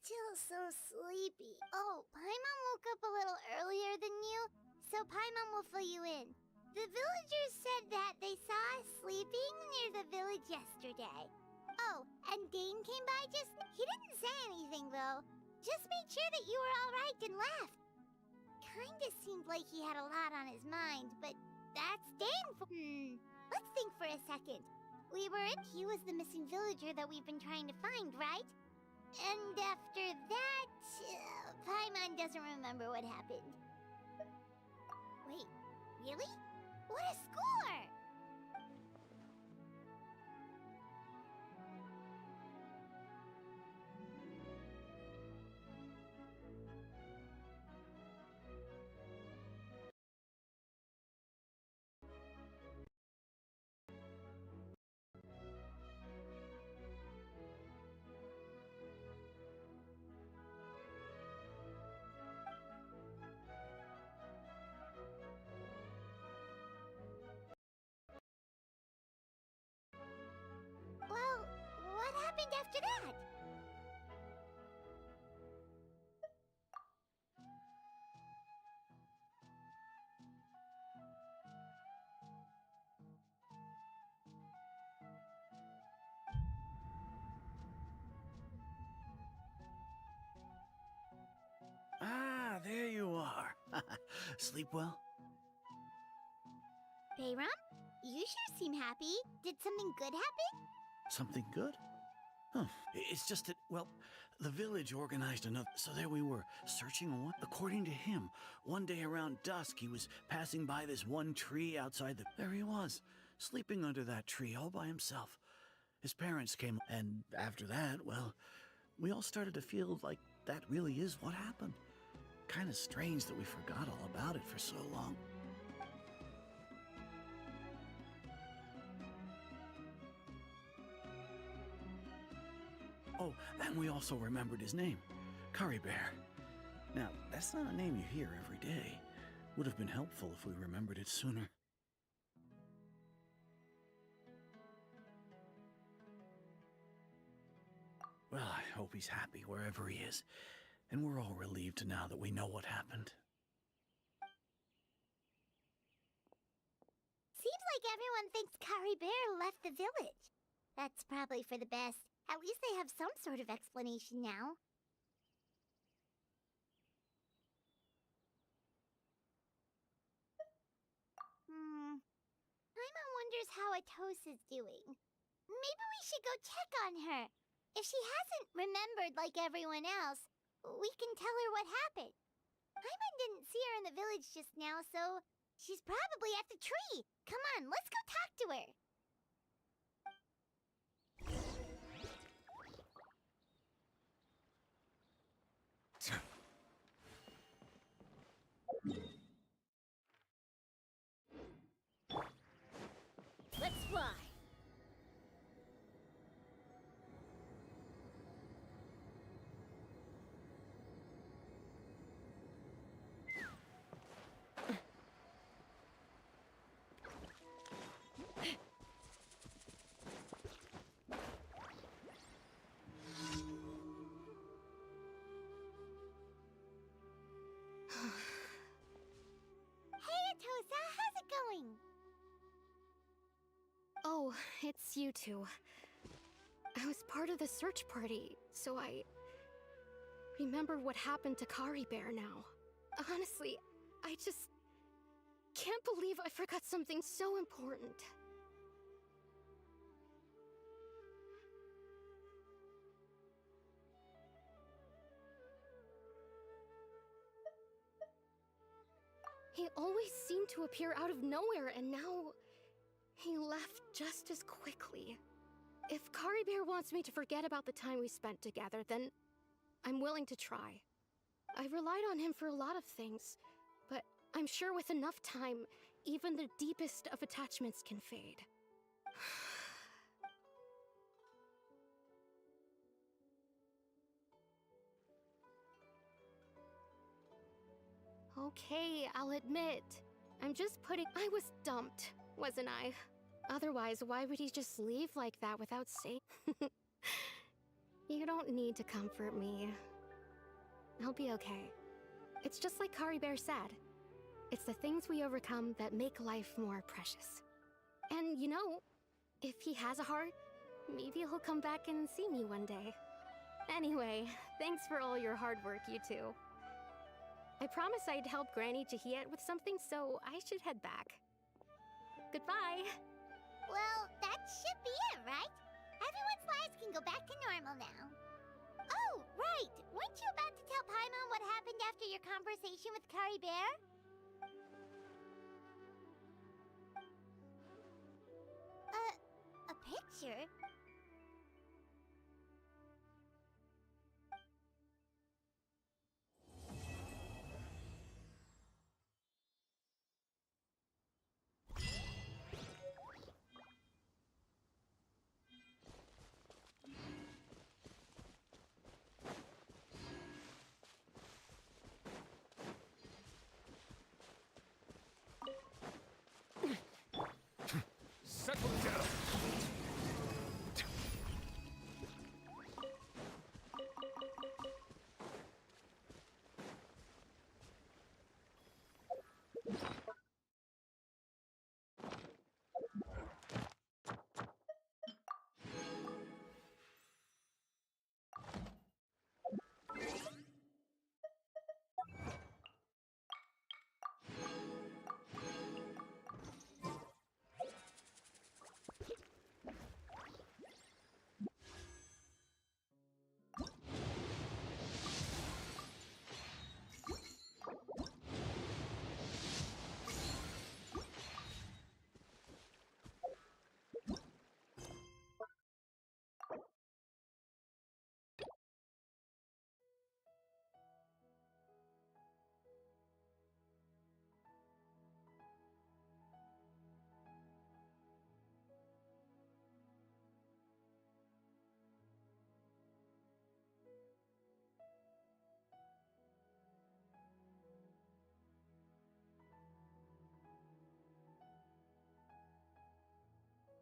S4: Still so sleepy. Oh, Paimon woke up a little earlier than you, so Paimon will fill you in. The villagers said that they saw us sleeping near the village yesterday. Oh, and Dane came by just... He didn't say anything, though. Just made sure that you were all right and left. Kinda seemed like he had a lot on his mind, but that's Dane for... Let's think for a second. He was the missing villager that we've been trying to find, right? And after that, Paimon doesn't remember what happened. Wait, really? What a score!
S20: Sleep well?
S4: Bayram, you sure seem happy. Did something good happen?
S20: Something good? Huh. It's just that, well, the village organized another. So there we were, searching one. According to him, one day around dusk, he was passing by this one tree outside the. There he was, sleeping under that tree all by himself. His parents came, and after that, well, we all started to feel like that really is what happened. Kind of strange that we forgot all about it for so long. Oh, and we also remembered his name, Curry Bear. Now, that's not a name you hear every day. Would have been helpful if we remembered it sooner. Well, I hope he's happy wherever he is, and we're all relieved now that we know what happened.
S4: Seems like everyone thinks Curry Bear left the village. That's probably for the best. At least they have some sort of explanation now. Paimon wonders how Atosa's doing. Maybe we should go check on her. If she hasn't remembered like everyone else, we can tell her what happened. Paimon didn't see her in the village just now, so she's probably at the tree. Come on, let's go talk to her.
S2: Let's fly.
S4: Hey, Atosa, how's it going?
S22: Oh, it's you two. I was part of the search party, so I remember what happened to Curry Bear now. Honestly, I just can't believe I forgot something so important. He always seemed to appear out of nowhere, and now he left just as quickly. If Curry Bear wants me to forget about the time we spent together, then I'm willing to try. I relied on him for a lot of things, but I'm sure with enough time, even the deepest of attachments can fade. Okay, I'll admit. I'm just putting— I was dumped, wasn't I? Otherwise, why would he just leave like that without saying— You don't need to comfort me. I'll be okay. It's just like Curry Bear said. It's the things we overcome that make life more precious. And you know, if he has a heart, maybe he'll come back and see me one day. Anyway, thanks for all your hard work, you two. I promised I'd help Granny Jahiet with something, so I should head back. Goodbye!
S4: Well, that should be it, right? Everyone's lives can go back to normal now. Oh, right! Weren't you about to tell Paimon what happened after your conversation with Curry Bear? A picture?